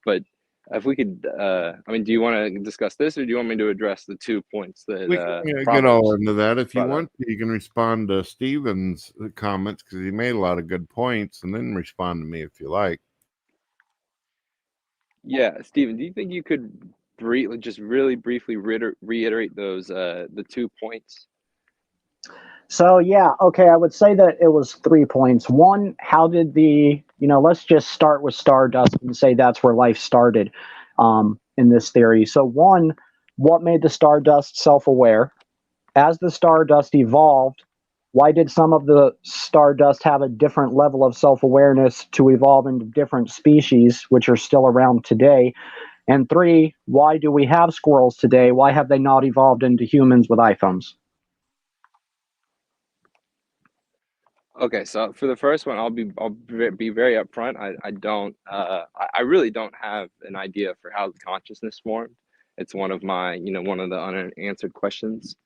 But if we could, I mean, do you want to discuss this, or do you want me to address the 2 points that We can get all Proverbs into that if you brought up? want to. You can respond to Steven's comments because he made a lot of good points, and then respond to me if you like. Yeah, Stephen, do you think you could just really briefly reiterate those the 2 points? So yeah, okay, I would say that it was 3 points. One, how did let's just start with stardust and say that's where life started in this theory. So one, what made the stardust self-aware? As the stardust evolved, why did some of the stardust have a different level of self-awareness to evolve into different species, which are still around today? And three, why do we have squirrels today? Why have they not evolved into humans with iPhones? Okay, so for the first one, I'll be very upfront. I don't I really don't have an idea for how consciousness formed. It's one of my, one of the unanswered questions,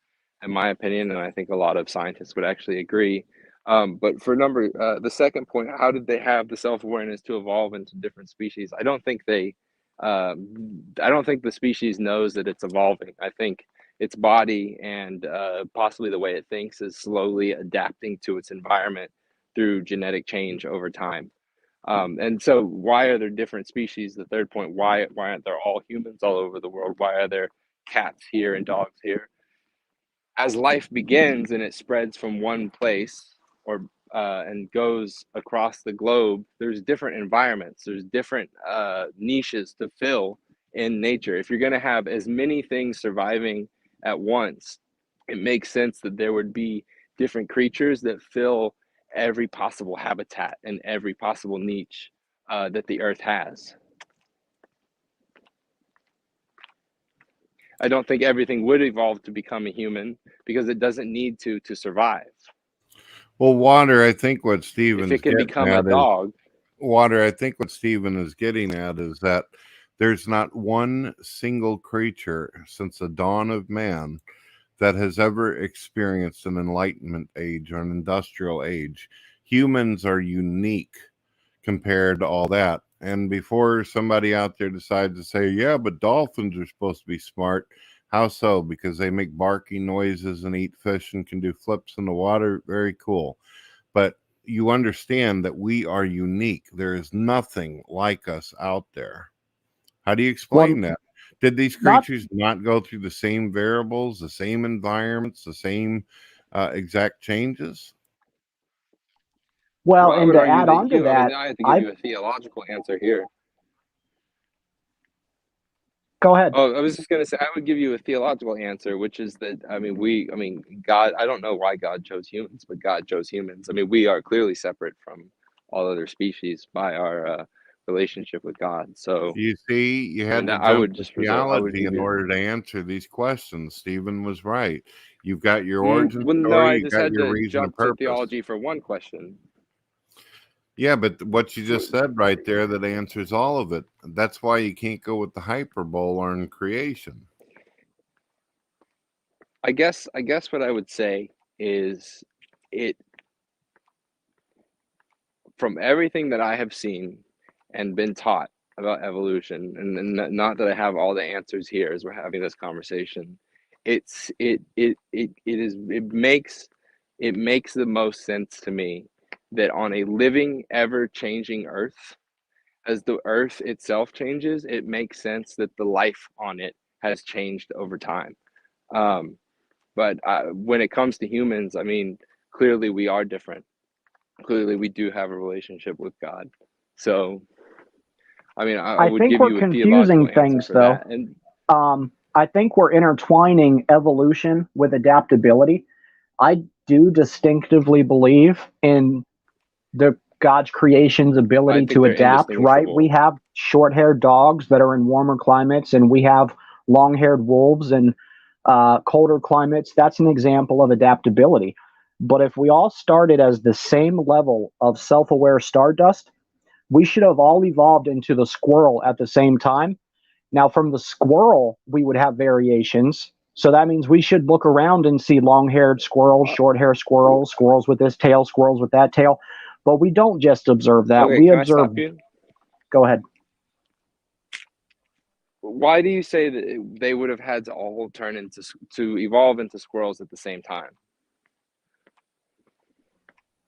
in my opinion, and I think a lot of scientists would actually agree. But for the second point, how did they have the self-awareness to evolve into different species? I don't think the species knows that it's evolving. I think its body and possibly the way it thinks is slowly adapting to its environment through genetic change over time. And so, why are there different species? The third point: why aren't there all humans all over the world? Why are there cats here and dogs here? As life begins and it spreads from one place or and goes across the globe, there's different environments, there's different niches to fill in nature. If you're going to have as many things surviving at once, it makes sense that there would be different creatures that fill every possible habitat and every possible niche that the earth has. I don't think everything would evolve to become a human because it doesn't need to survive. Well, Water, I think what If Steven's it can getting become a at is dog, Water. I think what Steven is getting at is that there's not one single creature since the dawn of man that has ever experienced an enlightenment age or an industrial age. Humans are unique compared to all that. And before somebody out there decides to say, yeah, but dolphins are supposed to be smart, how so? Because they make barking noises and eat fish and can do flips in the water. Very cool. But you understand that we are unique. There is nothing like us out there. How do you explain that? Did these creatures not go through the same variables, the same environments, the same exact changes? Well, Well, I and would to argue add that on to you. I mean, that, I have to give I you a theological answer here. go ahead. Oh, I was just gonna say I would give you a theological answer, which is that I mean, God. I don't know why God chose humans, but God chose humans. I mean, we are clearly separate from all other species by our relationship with God. So, You see, you I mean, had to that I jump would to just resort. I would theology give in you. order to answer these questions. Stephen was right. You've got your origin Well, no, story, I you just got had your to reason and jump to purpose. theology for one question. Yeah, but what you just said right there, that answers all of it. That's why you can't go with the hyperbole on creation. I guess what I would say is it from everything that I have seen and been taught about evolution, and not that I have all the answers here as we're having this conversation, it makes the most sense to me that on a living, ever changing Earth, as the Earth itself changes, it makes sense that the life on it has changed over time. Um, but when it comes to humans, I mean, clearly we are different. Clearly we do have a relationship with God. So, I mean, I I would think give we're you a theological confusing answer things, for though. that. And I think we're intertwining evolution with adaptability. I do distinctively believe in the God's creation's I ability think to they're adapt, right? We indistinguishable. have short-haired dogs that are in warmer climates, and we have long-haired wolves in colder climates. That's an example of adaptability. But if we all started as the same level of self-aware stardust, we should have all evolved into the squirrel at the same time. Now, from the squirrel, we would have variations. So that means we should look around and see long haired squirrels, short haired squirrels, squirrels with this tail, squirrels with that tail. But we don't just observe that. Okay, We can I observe. stop you? Go ahead. Why do you say that they would have had to all turn into to evolve into squirrels at the same time?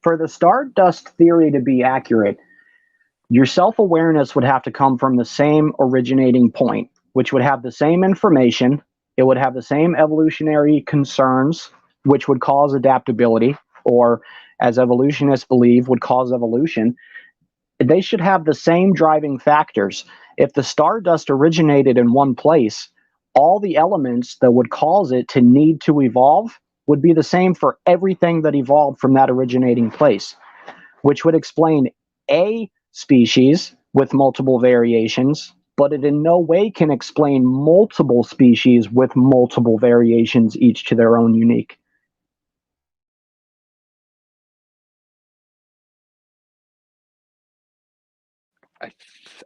For the stardust theory to be accurate, your self awareness would have to come from the same originating point, which would have the same information. It would have the same evolutionary concerns, which would cause adaptability, or as evolutionists believe, would cause evolution. They should have the same driving factors. If the stardust originated in one place, all the elements that would cause it to need to evolve would be the same for everything that evolved from that originating place, which would explain a species with multiple variations, but it in no way can explain multiple species with multiple variations, each to their own unique.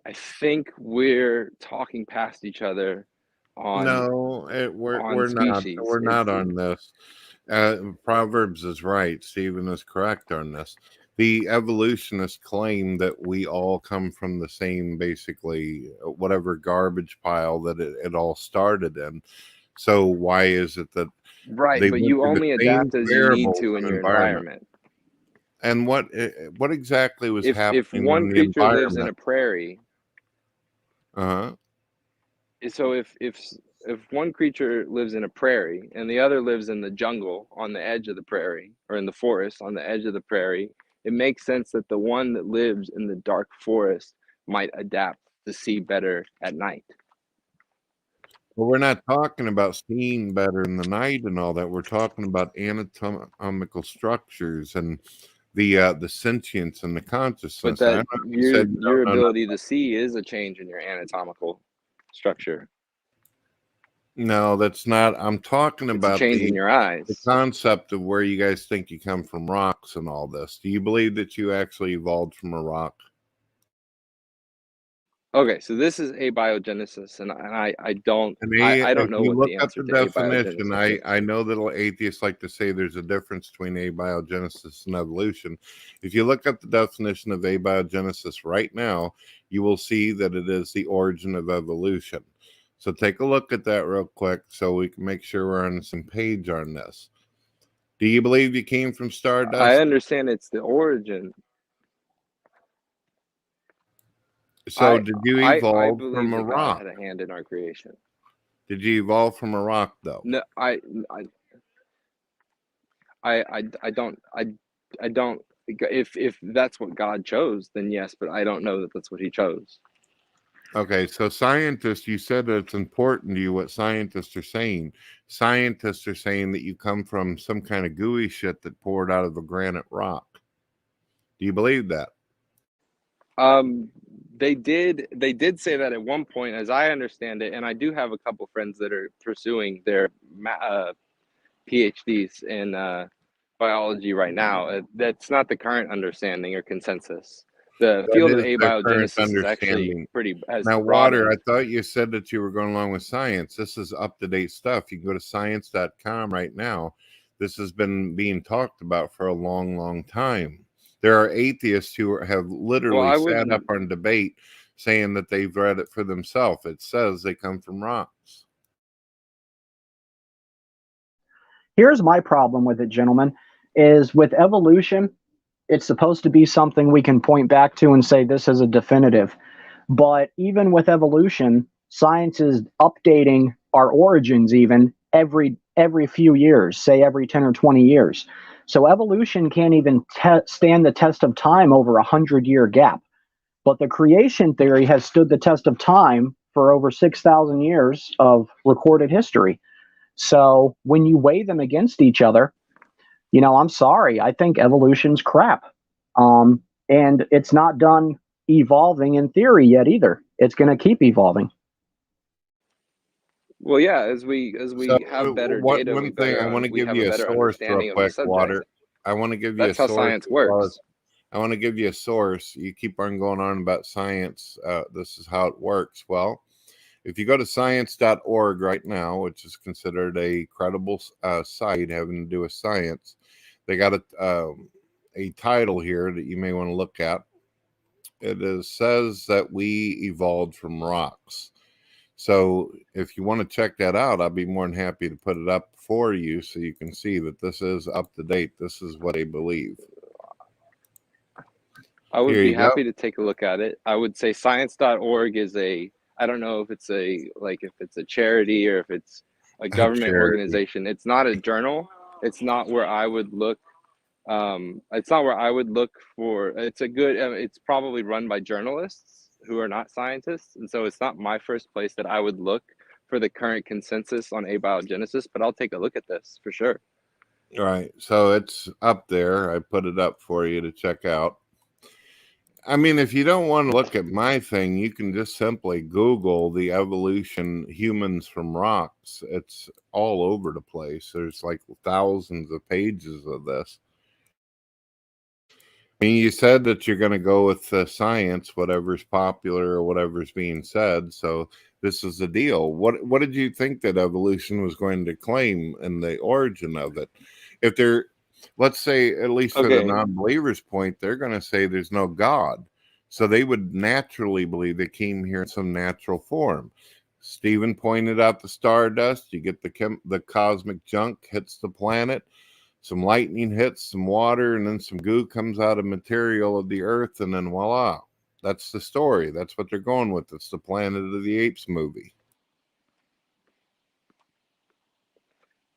I think we're talking past each other on No, we're not. species. We're not on this. Proverbs is right. Stephen is correct on this. The evolutionists claim that we all come from the same, basically, whatever garbage pile that it all started in. So why is it that Right, they but went you through the only same adapt as you need variables to in and your environment? environment. And what exactly was If happening one in the creature lives in environment? a prairie, Uh-huh. so if one creature lives in a prairie and the other lives in the jungle on the edge of the prairie, or in the forest on the edge of the prairie, it makes sense that the one that lives in the dark forest might adapt to see better at night. But we're not talking about seeing better in the night and all that. We're talking about anatomical structures and the sentience and the But consciousness. I know that you said you your don't know. ability to see is a change in your anatomical structure. No, that's not. I'm talking It's a about change in your the eyes. concept of where you guys think you come from rocks and all this. Do you believe that you actually evolved from a rock? Okay, so this is abiogenesis, and I don't And I if don't know you what look the up answer the to definition, abiogenesis is. I know that atheists like to say there's a difference between abiogenesis and evolution. If you look up the definition of abiogenesis right now, you will see that it is the origin of evolution. So take a look at that real quick so we can make sure we're on the same page on this. Do you believe you came from I stardust? understand it's the origin. So did you I evolve believe from a that God rock? had a hand in our creation. Did you evolve from a rock though? No, I don't I don't if that's what God chose, then yes, but I don't know that that's what he chose. Okay, so scientists, you said that it's important to you what scientists are saying. Scientists are saying that you come from some kind of gooey shit that poured out of a granite rock. Do you believe that? They did say that at one point, as I understand it, and I do have a couple friends that are pursuing their PhDs in biology right now. That's not the current understanding or consensus. The That field of is the current abiogenesis is actually understanding. has Now, Water, I broadened. thought you said that you were going along with science. This is up to date stuff. You can go to science.com right now. This has been being talked about for a long, long time. There are atheists who have Well, literally I sat up wouldn't. on debate saying that they've read it for themselves. It says they come from rocks. Here's my problem with it, gentlemen, is with evolution, it's supposed to be something we can point back to and say this is a definitive. But even with evolution, science is updating our origins even every few years, say every 10 or 20 years. So evolution can't even stand the test of time over a 100-year gap. But the creation theory has stood the test of time for over 6,000 years of recorded history. So when you weigh them against each other, I'm sorry. I think evolution's crap. And it's not done evolving in theory yet either. It's going to keep evolving. Well, yeah, as So, we have better what data, one thing I want to we give have a you a better source real understanding of the quick, subject. Water. I want to give you a That's how source science as well as works. I want to give you a source. You keep on going on about science. This is how it works. Well, if you go to science.org right now, which is considered a credible site having to do with science, they got a title here that you may want to look at. Says that we evolved from rocks. So if you want to check that out, I'll be more than happy to put it up for you so you can see that this is up to date. This is what they believe. I would Here be you go. happy to take a look at it. I would say science.org is I don't know if it's if it's a charity or if it's a A government charity. organization. It's not a journal. It's not where I would look. It's not where I would look for. It's a good. It's probably run by journalists who are not scientists, and so it's not my first place that I would look for the current consensus on abiogenesis. But I'll take a look at this for sure. All right. So it's up there. I put it up for you to check out. I mean, if you don't want to look at my thing, you can just simply Google the evolution humans from rocks. It's all over the place. There's like thousands of pages of this. I mean, you said that you're going to go with science, whatever's popular or whatever's being said. So this is the deal. What did you think that evolution was going to claim in the origin of it? If they're, let's say, at least for the Okay, non-believers' point, they're going to say there's no God. So they would naturally believe they came here in some natural form. Stephen pointed out the stardust. You get the cosmic junk hits the planet, some lightning hits, some water, and then some goo comes out of material of the earth, and then voila. That's the story. That's what they're going with. It's the Planet of the Apes movie.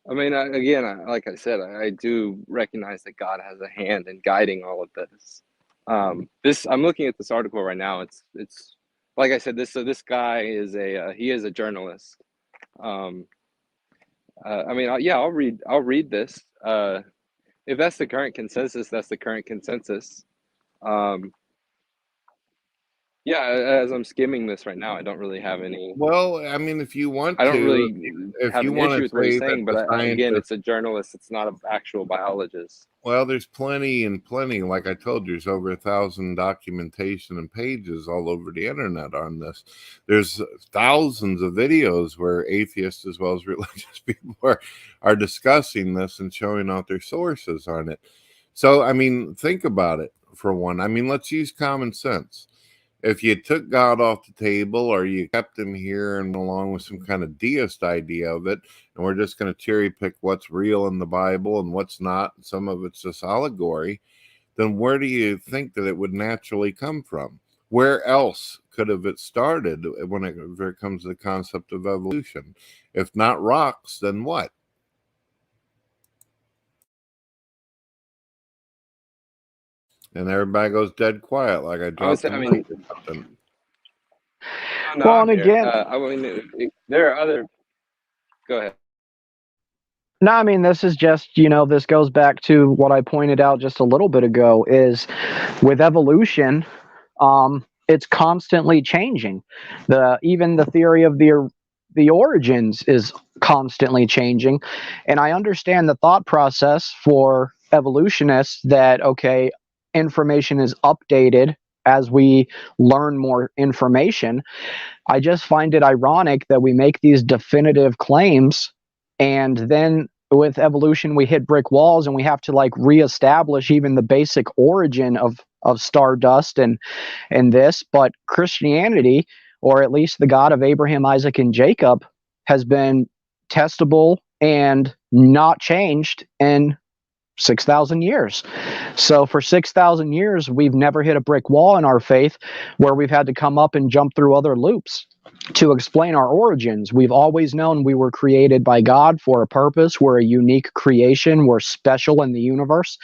I mean, again, like I said, I do recognize that God has a hand in guiding all of this. This I'm looking at this article right now. It's like I said, this guy is he is a journalist. Um, I mean, yeah, I'll read this. If that's the current consensus, that's the current consensus. Um, Yeah, as I'm skimming this right now, I don't really have any. Well, I mean, if you want I don't to, really if have you an want issue to with what he's say that saying, but the again, scientists, it's a journalist. It's not an actual biologist. well, there's plenty and plenty. Like I told you, there's over 1,000 documentation and pages all over the internet on this. There's thousands of videos where atheists as well as religious people are discussing this and showing out their sources on it. So, I mean, think about it for one. I mean, let's use common sense. If you took God off the table or you kept him here and along with some kind of deist idea of it, and we're just going to cherry pick what's real in the Bible and what's not, and some of it's just allegory, then where do you think that it would naturally come from? Where else could have it started when it comes to the concept of evolution? If not rocks, then what? And everybody goes dead quiet, like I I would dropped say, the I mic mean, or something. no, Well, I'm and here. again, I mean, there are other. Go ahead. no, I mean, this is just, this goes back to what I pointed out just a little bit ago is with evolution, it's constantly changing. Even the theory of the origins is constantly changing. And I understand the thought process for evolutionists that, okay, information is updated as we learn more information. I just find it ironic that we make these definitive claims and then with evolution we hit brick walls and we have to like reestablish even the basic origin of stardust and this. But Christianity, or at least the God of Abraham, Isaac, and Jacob, has been testable and not changed in 6,000 years. So for 6,000 years, we've never hit a brick wall in our faith where we've had to come up and jump through other loops to explain our origins. We've always known we were created by God for a purpose. We're a unique creation. We're special in the universe.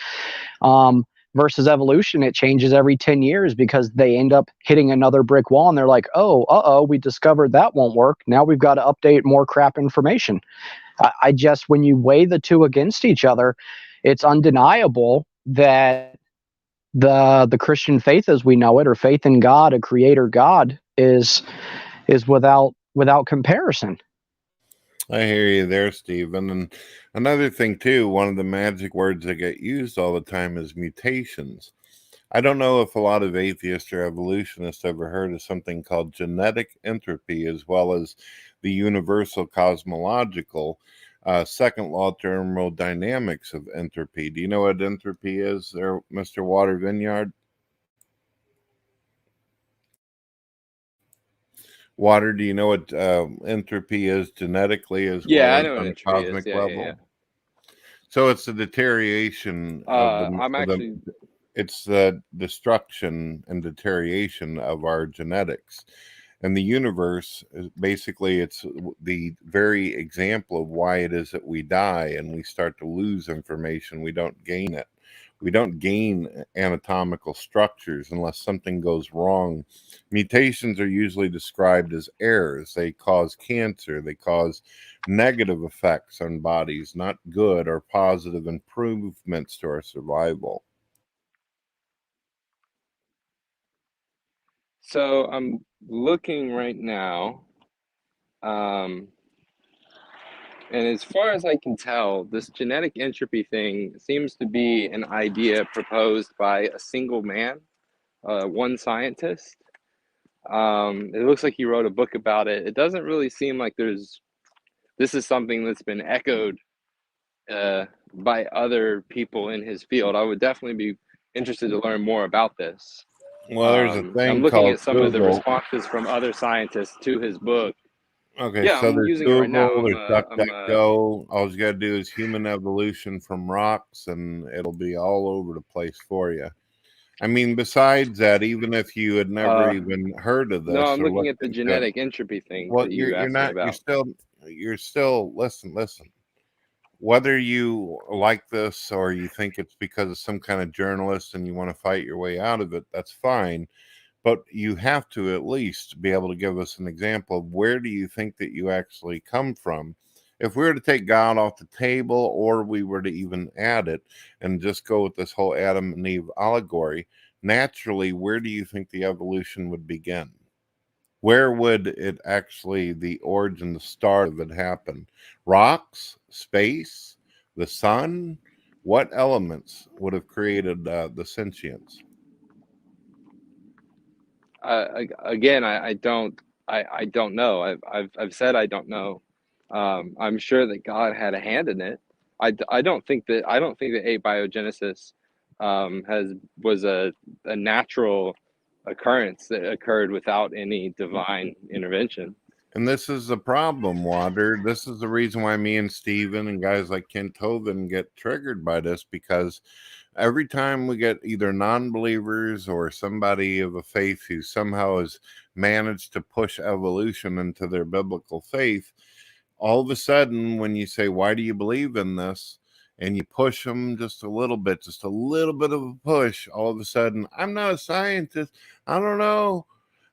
Versus evolution, it changes every 10 years because they end up hitting another brick wall and they're like, oh, we discovered that won't work. Now we've got to update more crap information. I just, when you weigh the two against each other, it's undeniable that the Christian faith as we know it, or faith in God, a creator God, is without comparison. I hear you there, Stephen. And another thing, too, one of the magic words that get used all the time is mutations. I don't know if a lot of atheists or evolutionists ever heard of something called genetic entropy, as well as the universal cosmological second law thermodynamics of entropy. Do you know what entropy is there, Mr. Water Vineyard? Water, do you know what entropy is genetically as Yeah, well I as know what on a entropy is. cosmic Yeah, level? yeah, So it's the deterioration of yeah. I'm actually. it's the destruction and deterioration of our genetics. And the universe is basically, it's the very example of why it is that we die and we start to lose information. We don't gain it. We don't gain anatomical structures unless something goes wrong. Mutations are usually described as errors. They cause cancer. They cause negative effects on bodies, not good or positive improvements to our survival. So I'm looking right now, and as far as I can tell, this genetic entropy thing seems to be an idea proposed by a single man, one scientist. It looks like he wrote a book about it. It doesn't really seem like this is something that's been echoed by other people in his field. I would definitely be interested to learn more about this. Well, there's a I'm thing looking called at some of the Google. responses from other scientists to his book. Okay, Yeah, so I'm there's using it right now. Google, there's DuckDuckGo. All you got to do is human evolution from rocks, and it'll be all over the place for you. I mean, besides that, even if you had never even heard of No, this I'm or looking looked at the into it, genetic entropy thing well, that you you're asked me not, about. you're still, listen. Whether you like this or you think it's because of some kind of journalist and you want to fight your way out of it, that's fine. But you have to at least be able to give us an example of where do you think that you actually come from. If we were to take God off the table or we were to even add it and just go with this whole Adam and Eve allegory, naturally, where do you think the evolution would begin? Where would it actually, the origin, the start of it happen? Rocks, space, the sun? What elements would have created the sentience? Again, I don't know. I've said I don't know. I'm sure that God had a hand in it. I don't think that abiogenesis was a natural occurrence that occurred without any divine intervention. And this is the problem, Water. This is the reason why me and Steven and guys like Kent Hovind get triggered by this, because every time we get either non-believers or somebody of a faith who somehow has managed to push evolution into their biblical faith, all of a sudden, when you say, why do you believe in this? And you push them just a little bit of a push, all of a sudden, I'm not a scientist. I don't know.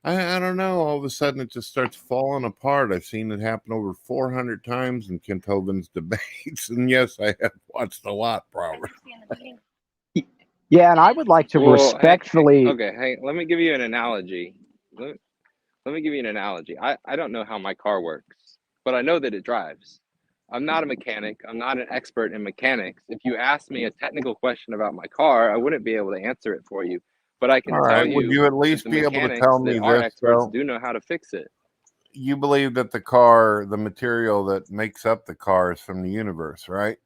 I don't know. All of a sudden, it just starts falling apart. I've seen it happen over 400 times in Kent Hovind's debates. And yes, I have watched a lot, probably. Yeah, and I would like to respectfully. Okay, let me give you an analogy. Let me give you an analogy. I don't know how my car works, but I know that it drives. I'm not a mechanic. I'm not an expert in mechanics. If you asked me a technical question about my car, I wouldn't be able to answer it for you. But I can All tell right. Would you you at least that the be able to mechanics tell me that are this, experts though? do know how to fix it. You believe that the car, the material that makes up the car, is from the universe, right?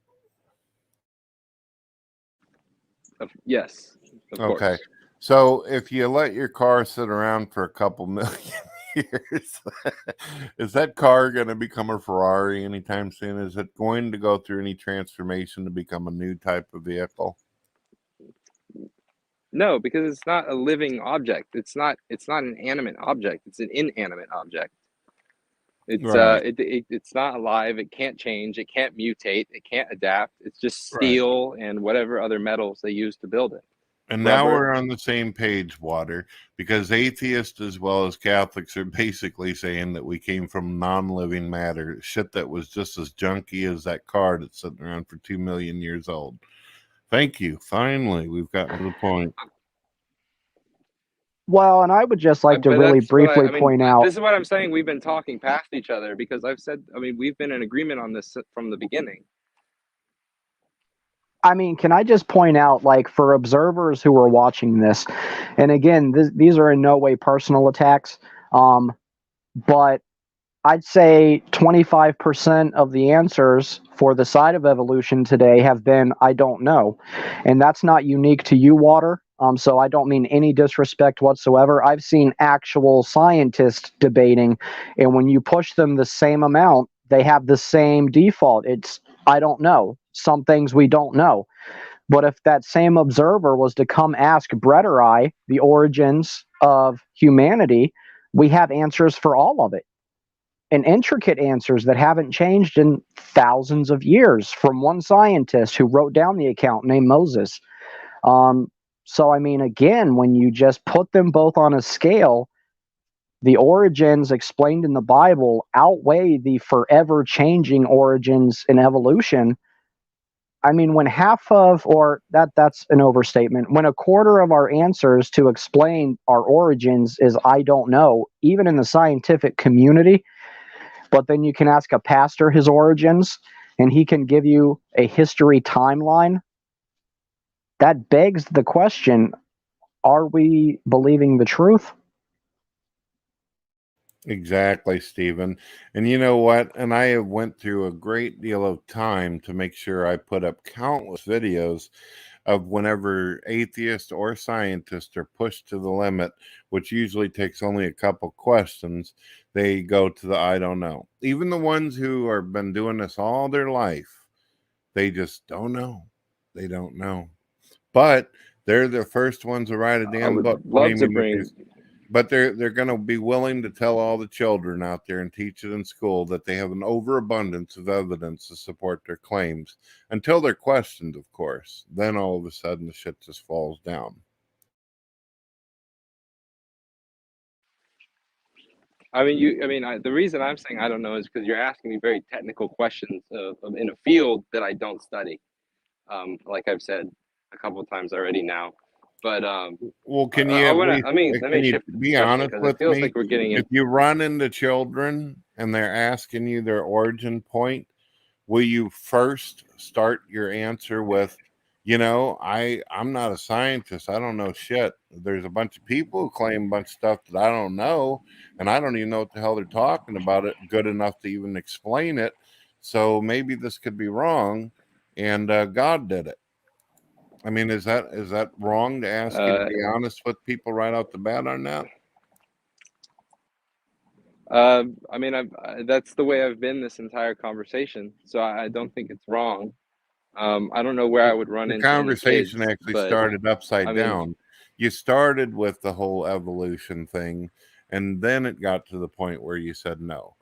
Yes, of Okay. course. So if you let your car sit around for a couple million years, is that car going to become a Ferrari anytime soon? Is it going to go through any transformation to become a new type of vehicle? No, because it's not a living object. It's not an animate object. It's an inanimate object. It's Right. it's not alive. It can't change. It can't mutate. It can't adapt. It's just Right. steel and whatever other metals they use to build it. And now Rubber. we're on the same page, Water, because atheists as well as Catholics are basically saying that we came from non-living matter, shit that was just as junky as that car that's sitting around for 2 million years old. Thank you. Finally, we've gotten to the point. Well, and I would just like to But really that's what briefly point out. This is what I'm saying. We've been talking past each other because I've said. I mean, we've been in agreement on this from the beginning. I mean, can I just point out, like, for observers who are watching this, and again, these are in no way personal attacks, but I'd say 25% of the answers for the side of evolution today have been, I don't know. And that's not unique to you, Water. So I don't mean any disrespect whatsoever. I've seen actual scientists debating, and when you push them the same amount, they have the same default. It's, I don't know. Some things we don't know. But if that same observer was to come ask Brett or I the origins of humanity, we have answers for all of it, and intricate answers that haven't changed in thousands of years from one scientist who wrote down the account named Moses. So, I mean, again, when you just put them both on a scale, the origins explained in the Bible outweigh the forever changing origins in evolution. I mean, when half of, or that's an overstatement, when a quarter of our answers to explain our origins is I don't know, even in the scientific community, but then you can ask a pastor his origins and he can give you a history timeline. That begs the question, are we believing the truth? Exactly, Stephen. And you know what? And I have went through a great deal of time to make sure I put up countless videos of whenever atheists or scientists are pushed to the limit, which usually takes only a couple questions, they go to the I don't know. Even the ones who have been doing this all their life, they just don't know. They don't know. But they're the first ones to write a I damn would book love to claiming that bring. but they're going to be willing to tell all the children out there and teach it in school that they have an overabundance of evidence to support their claims until they're questioned, of course. Then all of a sudden the shit just falls down. I mean, the reason I'm saying I don't know is because you're asking me very technical questions in a field that I don't study. Like I've said a couple of times already now. But Well, can you I at want least to. Let can me you shift the be discussion honest because it with feels me? like we're getting in. If you run into children and they're asking you their origin point, will you first start your answer with, I'm not a scientist. I don't know shit. There's a bunch of people who claim a bunch of stuff that I don't know, and I don't even know what the hell they're talking about it good enough to even explain it. So maybe this could be wrong, and God did it. I mean, is that wrong to ask you to be honest with people right off the bat on that? That's the way I've been this entire conversation, so I don't think it's wrong. I don't know where I would run The into any conversation kids, actually but started upside I mean, down. You started with the whole evolution thing, and then it got to the point where you said no.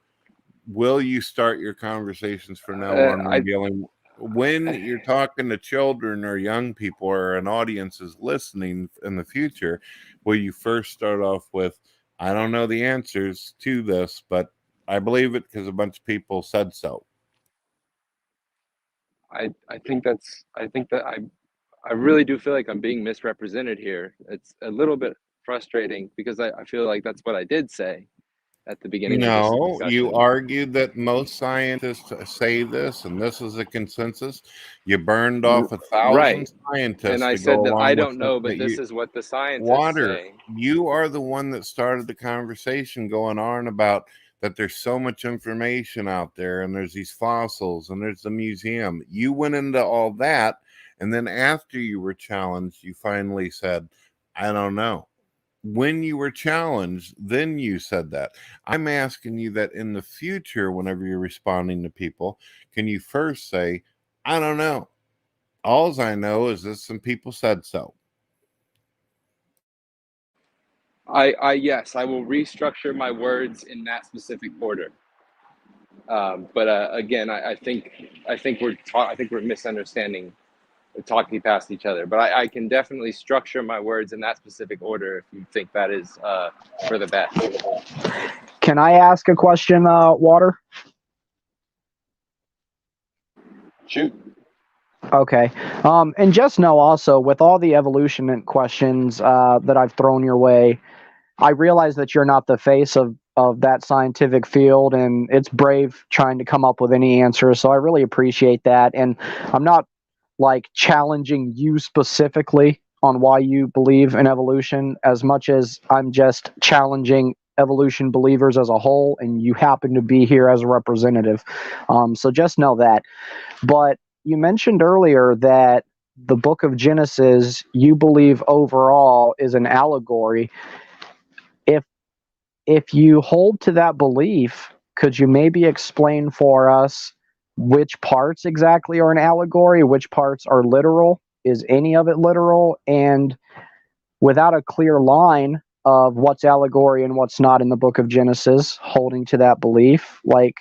Will you start your conversations from now on when you're talking to children or young people or an audience is listening in the future? Will you first start off with, I don't know the answers to this, but I believe it because a bunch of people said so? I think that I really do feel like I'm being misrepresented here. It's a little bit frustrating because I feel like that's what I did say at the beginning of this No, you discussion. argued that most scientists say this, and this is a consensus. You burned off 1,000 Right. And scientists I to go said that I along with don't that. know, but this is what the scientists Water, say. you are the one that started the conversation going on about that there's so much information out there, and there's these fossils, and there's the museum. You went into all that, and then after you were challenged, you finally said, I don't know. When you were challenged, then you said that. I'm asking you that in the future, whenever you're responding to people, can you first say, I don't know. All I know is that some people said so. Yes, I will restructure my words in that specific order. But again, I think we're misunderstanding, talking past each other. But I can definitely structure my words in that specific order if you think that is for the best. Can I ask a question, Water? Shoot. Okay. And just know also, with all the evolution questions that I've thrown your way, I realize that you're not the face of that scientific field, and it's brave trying to come up with any answers. So I really appreciate that. And I'm not like challenging you specifically on why you believe in evolution as much as I'm just challenging evolution believers as a whole, and you happen to be here as a representative. So just know that. But you mentioned earlier that the book of Genesis, you believe overall, is an allegory. If you hold to that belief, could you maybe explain for us which parts exactly are an allegory, which parts are literal? Is any of it literal? And without a clear line of what's allegory and what's not in the book of Genesis, holding to that belief, like,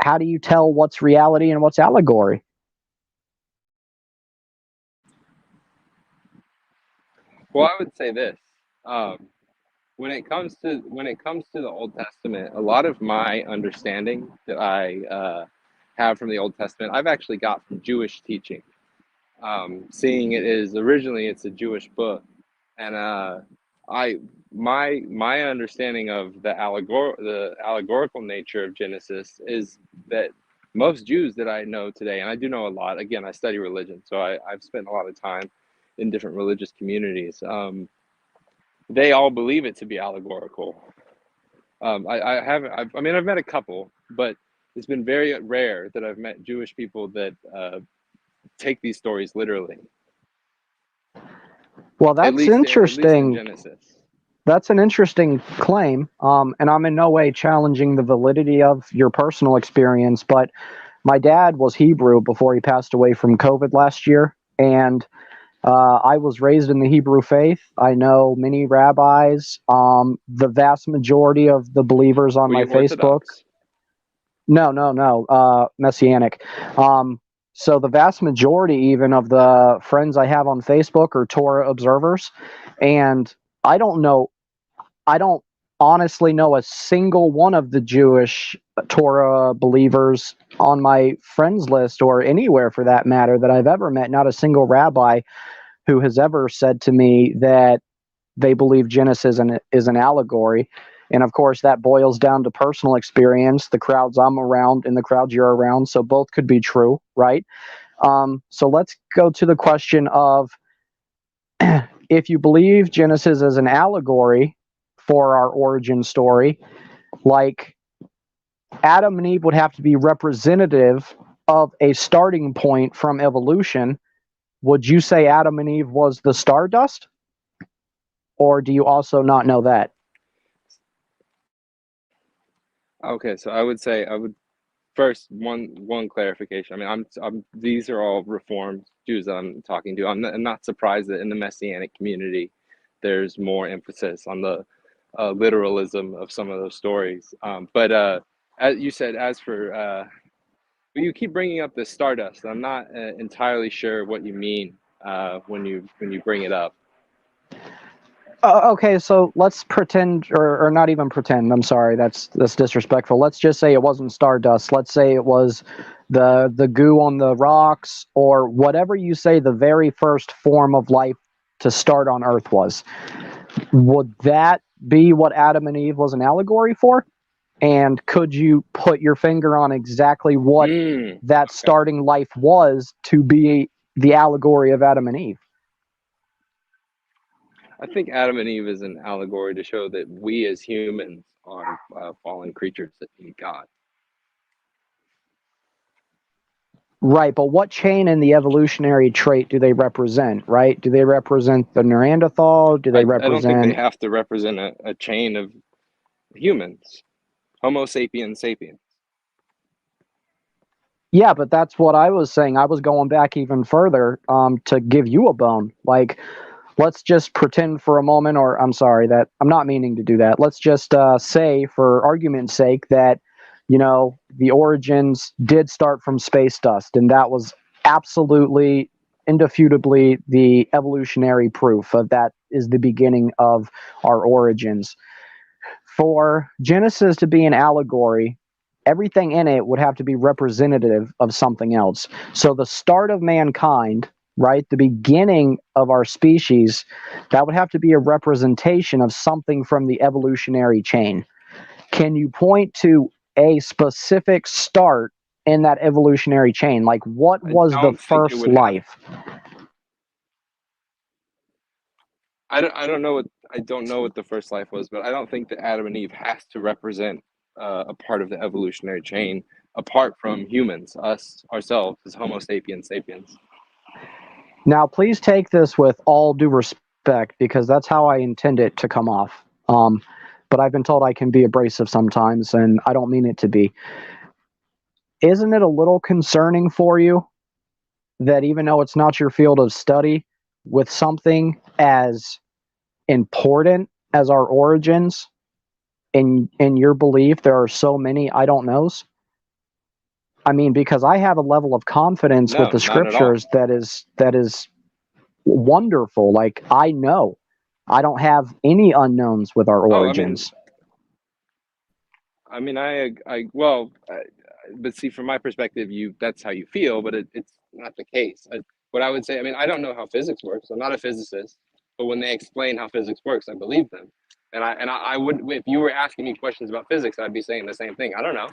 how do you tell what's reality and what's allegory? Well, I would say this. When it comes to the Old Testament, a lot of my understanding that I have from the Old Testament, I've actually got from Jewish teaching. Seeing it is originally it's a Jewish book, and my understanding of the allegorical nature of Genesis is that most Jews that I know today, and I do know a lot. Again, I study religion, so I've spent a lot of time in different religious communities. They all believe it to be allegorical. I haven't. I've met a couple, but it's been very rare that I've met Jewish people that take these stories literally. Well, that's interesting. At least in Genesis. That's an interesting claim, and I'm in no way challenging the validity of your personal experience, but my dad was Hebrew before he passed away from COVID last year, and I was raised in the Hebrew faith. I know many rabbis, the vast majority of the believers on Were my you Facebook. Orthodox? No, Messianic. So the vast majority even of the friends I have on Facebook are Torah observers, and I don't honestly know a single one of the Jewish Torah believers on my friends list or anywhere for that matter that I've ever met, not a single rabbi who has ever said to me that they believe Genesis is an allegory. And of course, that boils down to personal experience, the crowds I'm around and the crowds you're around. So both could be true, right? So let's go to the question of if you believe Genesis is an allegory for our origin story, like Adam and Eve would have to be representative of a starting point from evolution. Would you say Adam and Eve was the stardust? Or do you also not know that? Okay, so I would say I would first one clarification. I mean, I'm these are all Reformed Jews that I'm talking to. I'm not surprised that in the Messianic community, there's more emphasis on the literalism of some of those stories. But as you said, as for you keep bringing up the stardust. I'm not entirely sure what you mean when you bring it up. Okay, so let's pretend, or not even pretend. I'm sorry, that's disrespectful. Let's just say it wasn't stardust. Let's say it was the goo on the rocks, or whatever you say the very first form of life to start on Earth was. Would that be what Adam and Eve was an allegory for? And could you put your finger on exactly what that starting life was to be the allegory of Adam and Eve? I think Adam and Eve is an allegory to show that we as humans are fallen creatures that need God. Right, but what chain in the evolutionary trait do they represent, right? Do they represent the Neanderthal? Do they I don't think they represent... have to represent a chain of humans. Homo sapiens sapiens. Yeah, but that's what I was saying. I was going back even further to give you a bone. Like, let's just pretend for a moment, or I'm sorry, that I'm not meaning to do that. Let's just say, for argument's sake, that, you know, the origins did start from space dust, and that was absolutely, indisputably the evolutionary proof of that is the beginning of our origins. For Genesis to be an allegory, everything in it would have to be representative of something else. So the start of mankind, right, the beginning of our species, that would have to be a representation of something from the evolutionary chain. Can you point to a specific start in that evolutionary chain? Like, what was the first life? I don't know what the first life was, but I don't think that Adam and Eve has to represent a part of the evolutionary chain apart from humans, us ourselves as Homo sapiens sapiens. Now, please take this with all due respect, because that's how I intend it to come off. But I've been told I can be abrasive sometimes, and I don't mean it to be. Isn't it a little concerning for you that even though it's not your field of study, with something as important as our origins, in your belief, there are so many I don't knows? I mean, because I have a level of confidence with the scriptures that is wonderful. Like, I know I don't have any unknowns with our origins. But see, from my perspective, that's how you feel, but it's not the case. What I would say, I mean, I don't know how physics works. I'm not a physicist, but when they explain how physics works, I believe them. And I would, if you were asking me questions about physics, I'd be saying the same thing. I don't know.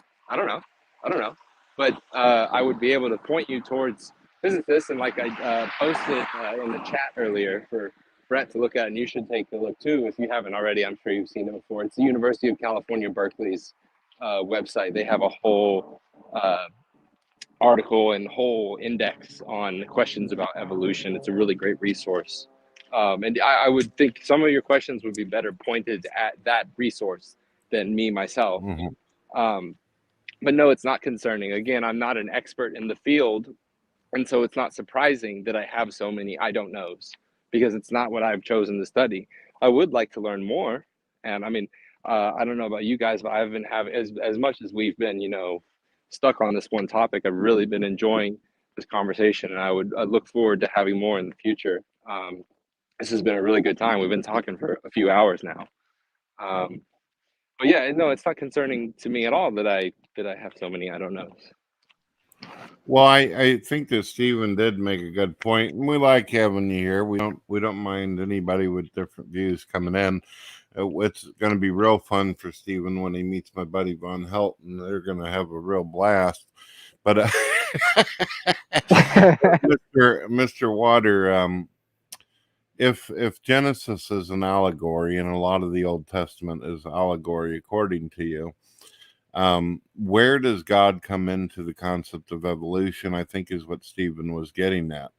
But I would be able to point you towards physicists, and like I posted in the chat earlier for Brett to look at, and you should take a look too if you haven't already. I'm sure you've seen it before. It's the University of California, Berkeley's website. They have a whole article and whole index on questions about evolution. It's a really great resource. And I would think some of your questions would be better pointed at that resource than me myself. But no, it's not concerning. Again, I'm not an expert in the field, and so it's not surprising that I have so many I don't knows, because it's not what I've chosen to study. I would like to learn more, and I mean, I don't know about you guys, but I've been having, as much as we've been, stuck on this one topic, I've really been enjoying this conversation, and I look forward to having more in the future. This has been a really good time. We've been talking for a few hours now. But yeah, no, it's not concerning to me at all that I have so many I don't know. Well, I think that Stephen did make a good point, and we like having you here. We don't mind anybody with different views coming in. It's going to be real fun for Stephen when he meets my buddy Von Helton. They're going to have a real blast. But Mr. Water, if Genesis is an allegory, and a lot of the Old Testament is allegory, according to you, where does God come into the concept of evolution? I think is what Stephen was getting at.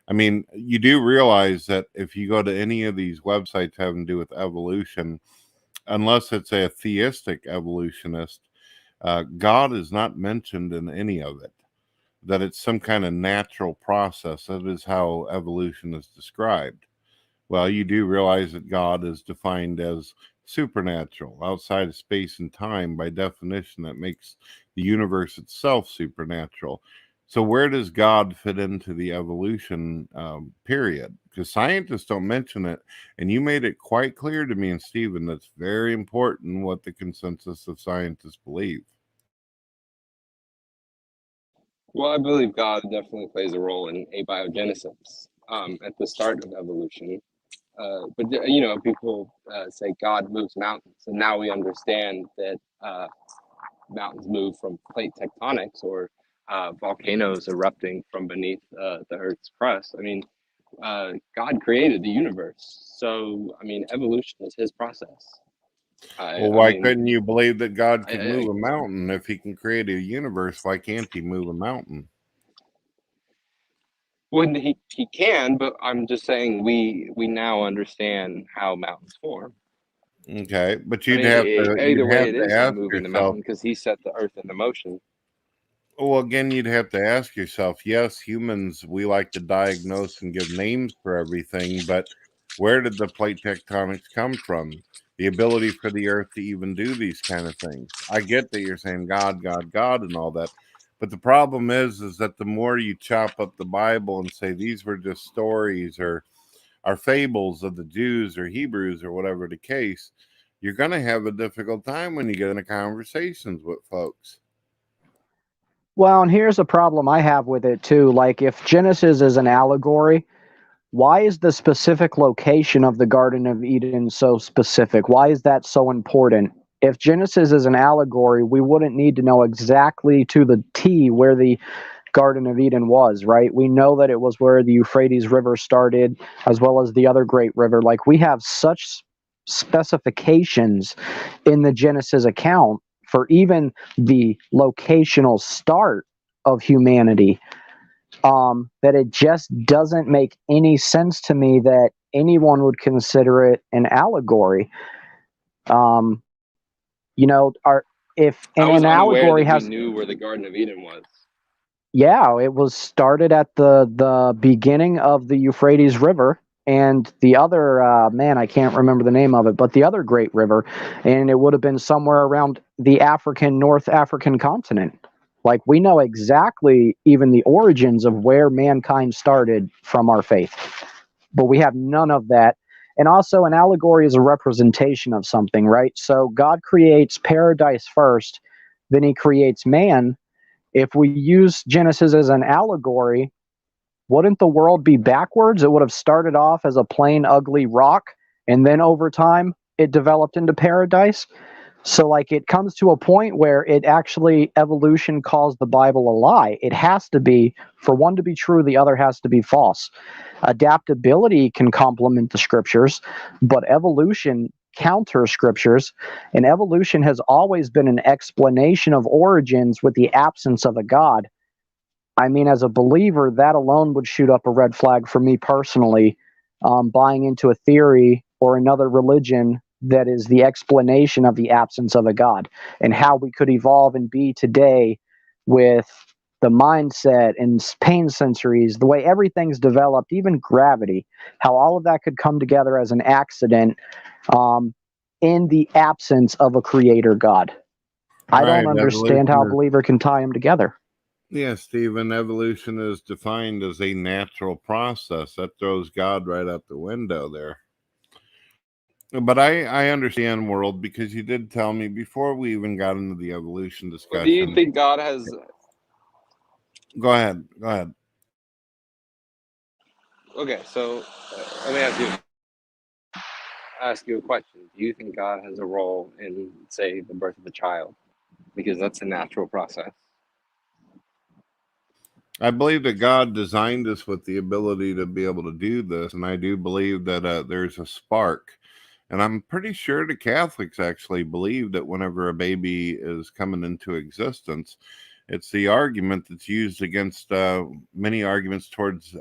I mean, you do realize that if you go to any of these websites having to do with evolution, unless it's a theistic evolutionist, God is not mentioned in any of it. That it's some kind of natural process. That is how evolution is described. Well, you do realize that God is defined as supernatural, outside of space and time. By definition, that makes the universe itself supernatural. So where does God fit into the evolution period? Because scientists don't mention it, and you made it quite clear to me and Stephen that's very important what the consensus of scientists believe. Well, I believe God definitely plays a role in abiogenesis at the start of evolution. But you know, people say God moves mountains, and now we understand that mountains move from plate tectonics or volcanoes erupting from beneath the Earth's crust. I mean, God created the universe, so I mean, evolution is His process. Well, why couldn't you believe that God could move a mountain? If He can create a universe, why can't He move a mountain? Well, he can, but I'm just saying we now understand how mountains form. Okay, but you'd have to ask moving yourself, the mountain because He set the earth into motion. Well, again, you'd have to ask yourself, yes, humans, we like to diagnose and give names for everything, but where did the plate tectonics come from? The ability for the earth to even do these kind of things. I get that you're saying God, God, God and all that, but the problem is that the more you chop up the Bible and say these were just stories or are fables of the Jews or Hebrews or whatever the case, you're going to have a difficult time when you get into conversations with folks. Well, and here's a problem I have with it too. Like, if Genesis is an allegory, why is the specific location of the Garden of Eden so specific? Why is that so important? If Genesis is an allegory, we wouldn't need to know exactly to the T where the Garden of Eden was, right? We know that it was where the Euphrates River started, as well as the other great river. Like, we have such specifications in the Genesis account for even the locational start of humanity, that it just doesn't make any sense to me that anyone would consider it an allegory. You know, if an allegory has, we knew where the Garden of Eden was. Yeah, it was started at the beginning of the Euphrates River, and the other man, I can't remember the name of it, but the other great river, and it would have been somewhere around the North African continent. Like, we know exactly even the origins of where mankind started from our faith, but we have none of that. And also, an allegory is a representation of something, right? So God creates paradise first, then He creates man. If we use Genesis as an allegory, wouldn't the world be backwards? It would have started off as a plain, ugly rock, and then over time, it developed into paradise. So, like, it comes to a point where evolution calls the Bible a lie. It has to be, for one to be true, the other has to be false. Adaptability can complement the scriptures, but evolution counter scriptures, and evolution has always been an explanation of origins with the absence of a God. I mean, as a believer, that alone would shoot up a red flag for me personally, buying into a theory or another religion that is the explanation of the absence of a God, and how we could evolve and be today with the mindset and pain sensories, the way everything's developed, even gravity, how all of that could come together as an accident in the absence of a creator God. I don't understand how a believer can tie them together. Yeah, Stephen, evolution is defined as a natural process. That throws God right out the window there. But I understand, World, because you did tell me before we even got into the evolution discussion. Do you think God has... Go ahead. Go ahead. Okay, so let me ask you a question. Do you think God has a role in, say, the birth of a child? Because that's a natural process. I believe that God designed us with the ability to be able to do this, and I do believe that there's a spark. And I'm pretty sure the Catholics actually believe that whenever a baby is coming into existence, it's the argument that's used against many arguments towards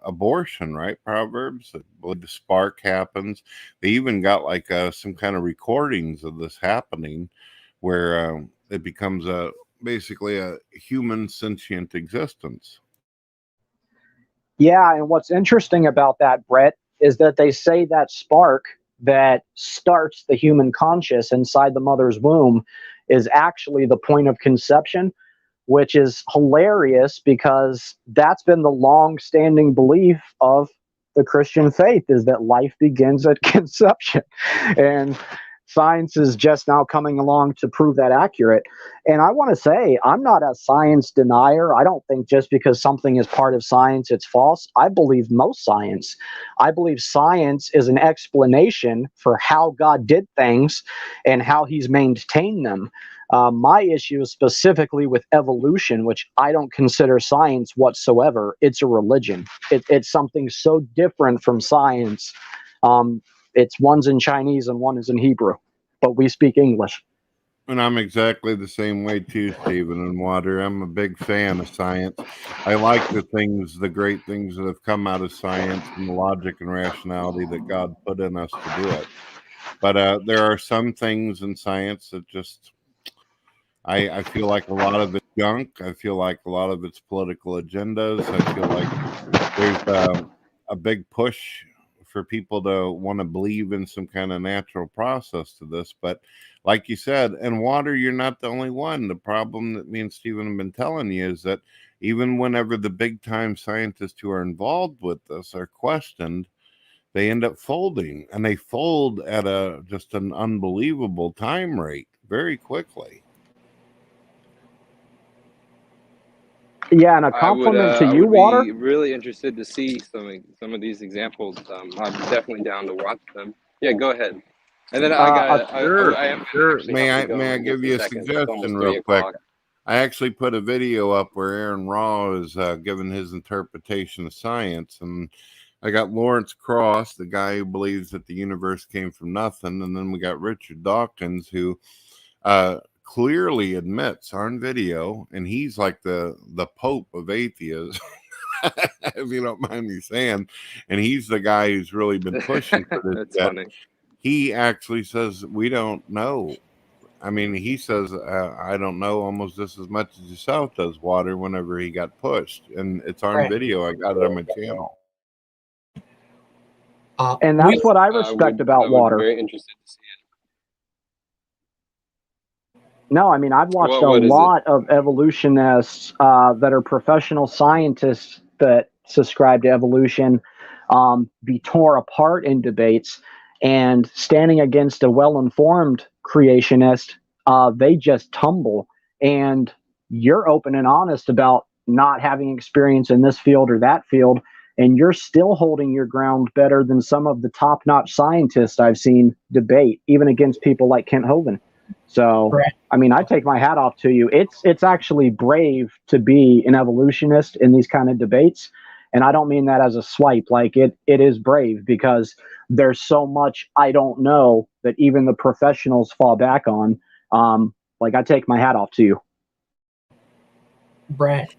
abortion, right? Proverbs, I believe the spark happens. They even got like some kind of recordings of this happening where it becomes basically a human sentient existence. Yeah, and what's interesting about that, Brett, is that they say that spark that starts the human conscious inside the mother's womb is actually the point of conception, which is hilarious because that's been the long-standing belief of the Christian faith, is that life begins at conception. And science is just now coming along to prove that accurate. And I want to say, I'm not a science denier. I don't think just because something is part of science, it's false. I believe most science. I believe science is an explanation for how God did things and how he's maintained them. My issue is specifically with evolution, which I don't consider science whatsoever. It's a religion. It's something so different from science. It's one's in Chinese and one is in Hebrew, but we speak English. And I'm exactly the same way too, Stephen and Water. I'm a big fan of science. I like the great things that have come out of science and the logic and rationality that God put in us to do it. But there are some things in science that just, I feel like a lot of it's junk. I feel like a lot of it's political agendas. I feel like there's a big push for people to want to believe in some kind of natural process to this. But like you said, and Water, you're not the only one. The problem that me and Stephen have been telling you is that even whenever the big time scientists who are involved with this are questioned, they end up folding, and they fold at just an unbelievable time rate very quickly. Yeah, and a compliment to I you, would Water. be really interested to see some of these examples. I'm definitely down to watch them. Yeah, go ahead. And then Sure, I am gonna sure. actually have to May go I in just give a you a second. It's suggestion almost real 3 o'clock. quick? I actually put a video up where Aaron Raw is giving his interpretation of science, and I got Lawrence Cross, the guy who believes that the universe came from nothing, and then we got Richard Dawkins, who clearly admits on video, and he's like the Pope of atheists, if you don't mind me saying, and he's the guy who's really been pushing for this. That's funny. He actually says we don't know. I mean, he says, I don't know almost just as much as yourself does, Water, whenever he got pushed. And it's on Right. video. I got it on my channel. And that's what I respect about I would Water. be very interested to see it. No, I mean, I've watched What a is it? lot of evolutionists that are professional scientists that subscribe to evolution be torn apart in debates, and standing against a well-informed creationist, they just tumble. And you're open and honest about not having experience in this field or that field, and you're still holding your ground better than some of the top-notch scientists I've seen debate, even against people like Kent Hovind. So, Correct. I mean, I take my hat off to you. It's actually brave to be an evolutionist in these kind of debates. And I don't mean that as a swipe. Like it is brave because there's so much I don't know that even the professionals fall back on. Like I take my hat off to you. Brad,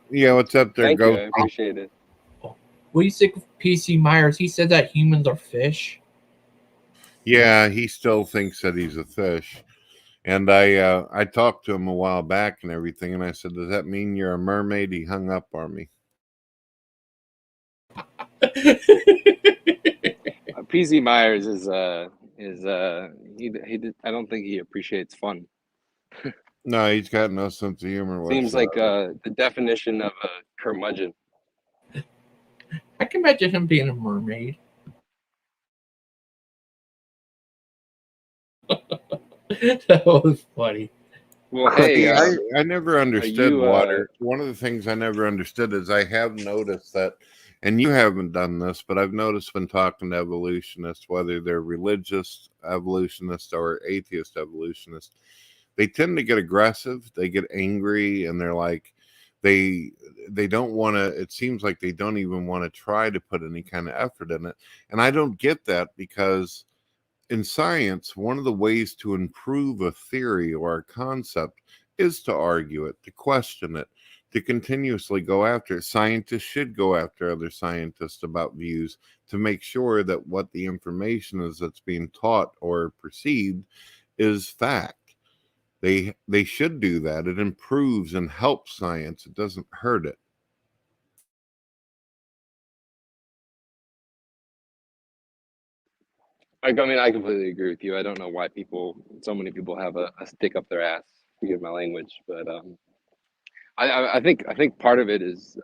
Yeah, what's up there, Thank you. I Ghost? appreciate it. what do you think of PC Myers? He said that humans are fish. Yeah, he still thinks that he's a fish. And I talked to him a while back and everything, and I said, does that mean you're a mermaid? He hung up on me. PZ Myers is I don't think he appreciates fun. No, he's got no sense of humor Seems whatsoever. like the definition of a curmudgeon. I can imagine him being a mermaid. That was funny. Well, hey, I never understood you, water. One of the things I never understood is I have noticed that, and you haven't done this, but I've noticed when talking to evolutionists, whether they're religious evolutionists or atheist evolutionists, they tend to get aggressive, they get angry, and they're like, they don't want to, it seems like they don't even want to try to put any kind of effort in it. And I don't get that, because in science, one of the ways to improve a theory or a concept is to argue it, to question it, to continuously go after it. Scientists should go after other scientists about views to make sure that what the information is that's being taught or perceived is fact. They should do that. It improves and helps science. It doesn't hurt it. I mean, I completely agree with you. I don't know why so many people have a stick up their ass, forgive my language, but I think part of it is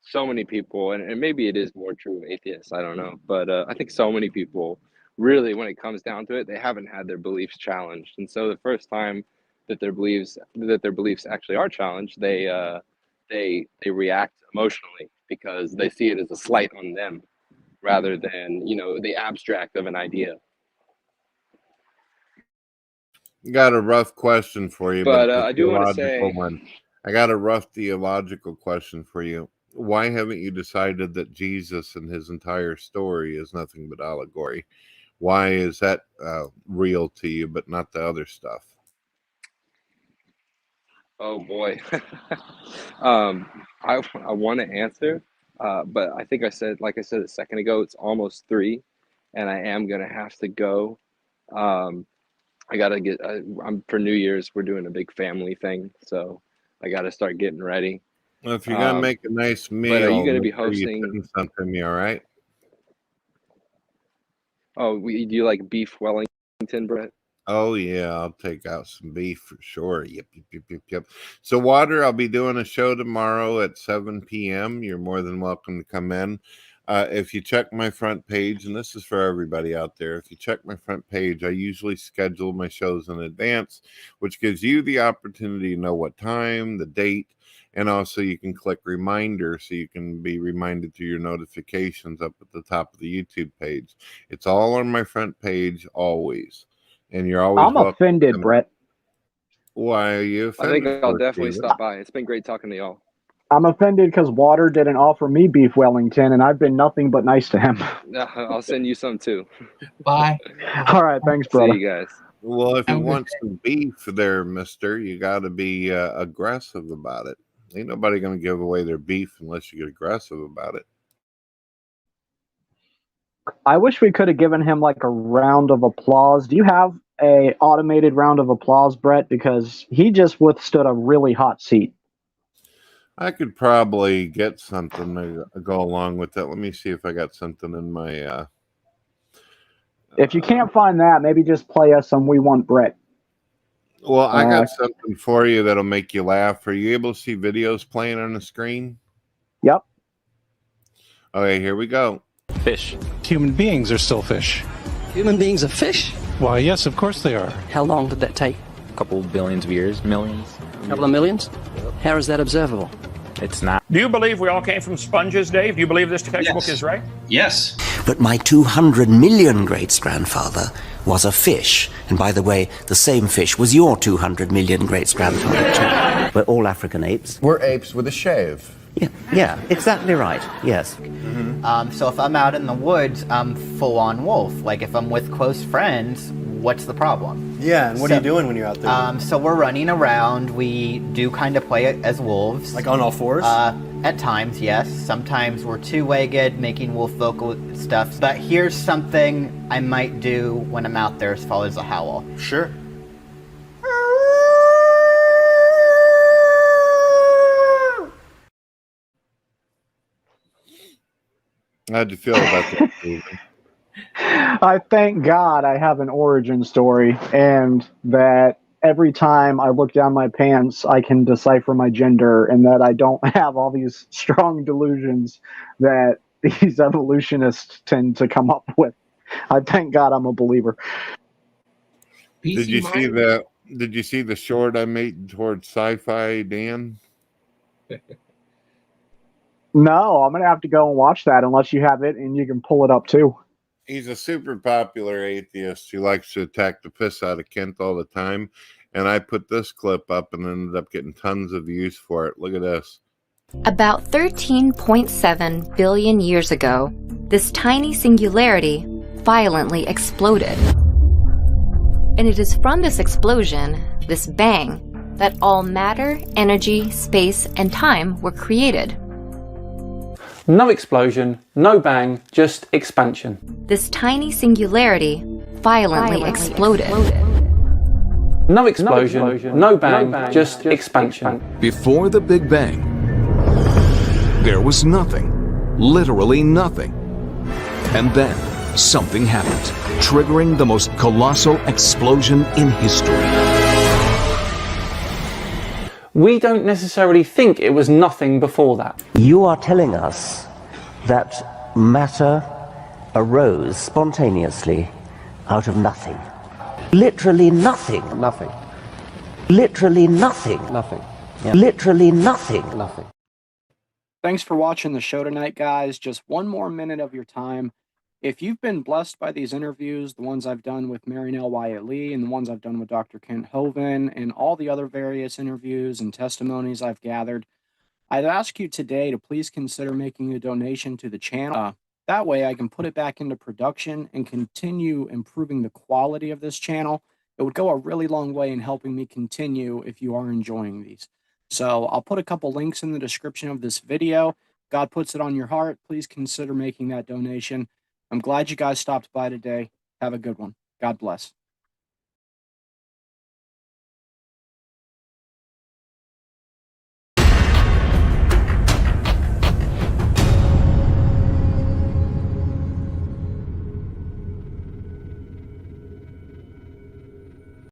so many people, and maybe it is more true of atheists. I don't know, but I think so many people really, when it comes down to it, they haven't had their beliefs challenged, and so the first time that their beliefs actually are challenged, they react emotionally because they see it as a slight on them rather than the abstract of an idea. Got a rough question for you, But it's a I do want to theological say, one. I got a rough theological question for you. Why haven't you decided that Jesus and his entire story is nothing but allegory? Why is that real to you, but not the other stuff? oh boy, I want to answer, but I think like I said a second ago, it's almost 3, and I am gonna have to go. I gotta get. I'm for New Year's. We're doing a big family thing, so I gotta start getting ready. Well, if you're gonna Um, make a nice but are you meal, gonna make be sure you hosting? send something to me, all right? Oh, do you like beef Wellington, Brett? Oh yeah, I'll take out some beef for sure. Yep, yep, yep, yep, yep. So, Water, I'll be doing a show tomorrow at 7 p.m. You're more than welcome to come in. If you check my front page, and this is for everybody out there, if you check my front page, I usually schedule my shows in advance, which gives you the opportunity to know what time, the date, and also you can click reminder so you can be reminded through your notifications up at the top of the YouTube page. It's all on my front page always. And you're always I'm welcome. offended, Brett. Why are you I think offended? I'll definitely stop by. It's been great talking to y'all. I'm offended because Water didn't offer me beef Wellington, and I've been nothing but nice to him. I'll send you some too. Bye. All right, thanks, See brother. you guys. Well, if you I'm want some beef there, mister, you got to be aggressive about it. Ain't nobody going to give away their beef unless you get aggressive about it. I wish we could have given him like a round of applause. Do you have a automated round of applause, Brett? Because he just withstood a really hot seat. I could probably get something to go along with that. Let me see if I got something in my... If you can't find that, maybe just play us some We Want Brett. Well, I got something for you that'll make you laugh. Are you able to see videos playing on the screen? Yep. Okay, here we go. Fish. Human beings are still fish. Human beings are fish? Why, yes, of course they are. How long did that take? A couple billions of years, millions. A couple of millions? How is that observable? It's not. Do you believe we all came from sponges, Dave? Do you believe this textbook is right? Yes. But my 200 million great-grandfather was a fish. And by the way, the same fish was your 200 million great-grandfather too. We're all African apes. We're apes with a shave. Yeah, exactly right. Yes. So if I'm out in the woods, I'm full-on wolf. Like if I'm with close friends, what's the problem? Yeah, and what are you doing when you're out there? So we're running around. We do kind of play as wolves. Like on all fours? At times, yes. Sometimes we're two-legged, making wolf vocal stuff. But here's something I might do when I'm out there as far as a howl. Sure. How'd you feel about that, Stephen? I thank God I have an origin story, and that every time I look down my pants, I can decipher my gender, and that I don't have all these strong delusions that these evolutionists tend to come up with. I thank God I'm a believer. Did you see that? Did you see the short I made towards sci-fi, Dan? No, I'm gonna have to go and watch that unless you have it and you can pull it up too. He's a super popular atheist who likes to attack the piss out of Kent all the time. And I put this clip up and ended up getting tons of views for it. Look at this. About 13.7 billion years ago, this tiny singularity violently exploded. And it is from this explosion, this bang, that all matter, energy, space, and time were created. No explosion, no bang, just expansion. This tiny singularity violently exploded. No explosion, no bang, just expansion. Before the Big Bang, there was nothing, literally nothing. And then something happened, triggering the most colossal explosion in history. We don't necessarily think it was nothing before that. You are telling us that matter arose spontaneously out of nothing. Literally nothing. Nothing. Literally nothing. Nothing. Yeah. Literally nothing. Nothing. Thanks for watching the show tonight, guys. Just one more minute of your time. If you've been blessed by these interviews, the ones I've done with Mary Nell Wyatt Lee and the ones I've done with Dr. Kent Hovind and all the other various interviews and testimonies I've gathered, I'd ask you today to please consider making a donation to the channel. That way I can put it back into production and continue improving the quality of this channel. It would go a really long way in helping me continue if you are enjoying these. So I'll put a couple links in the description of this video. God puts it on your heart, please consider making that donation. I'm glad you guys stopped by today. Have a good one. God bless.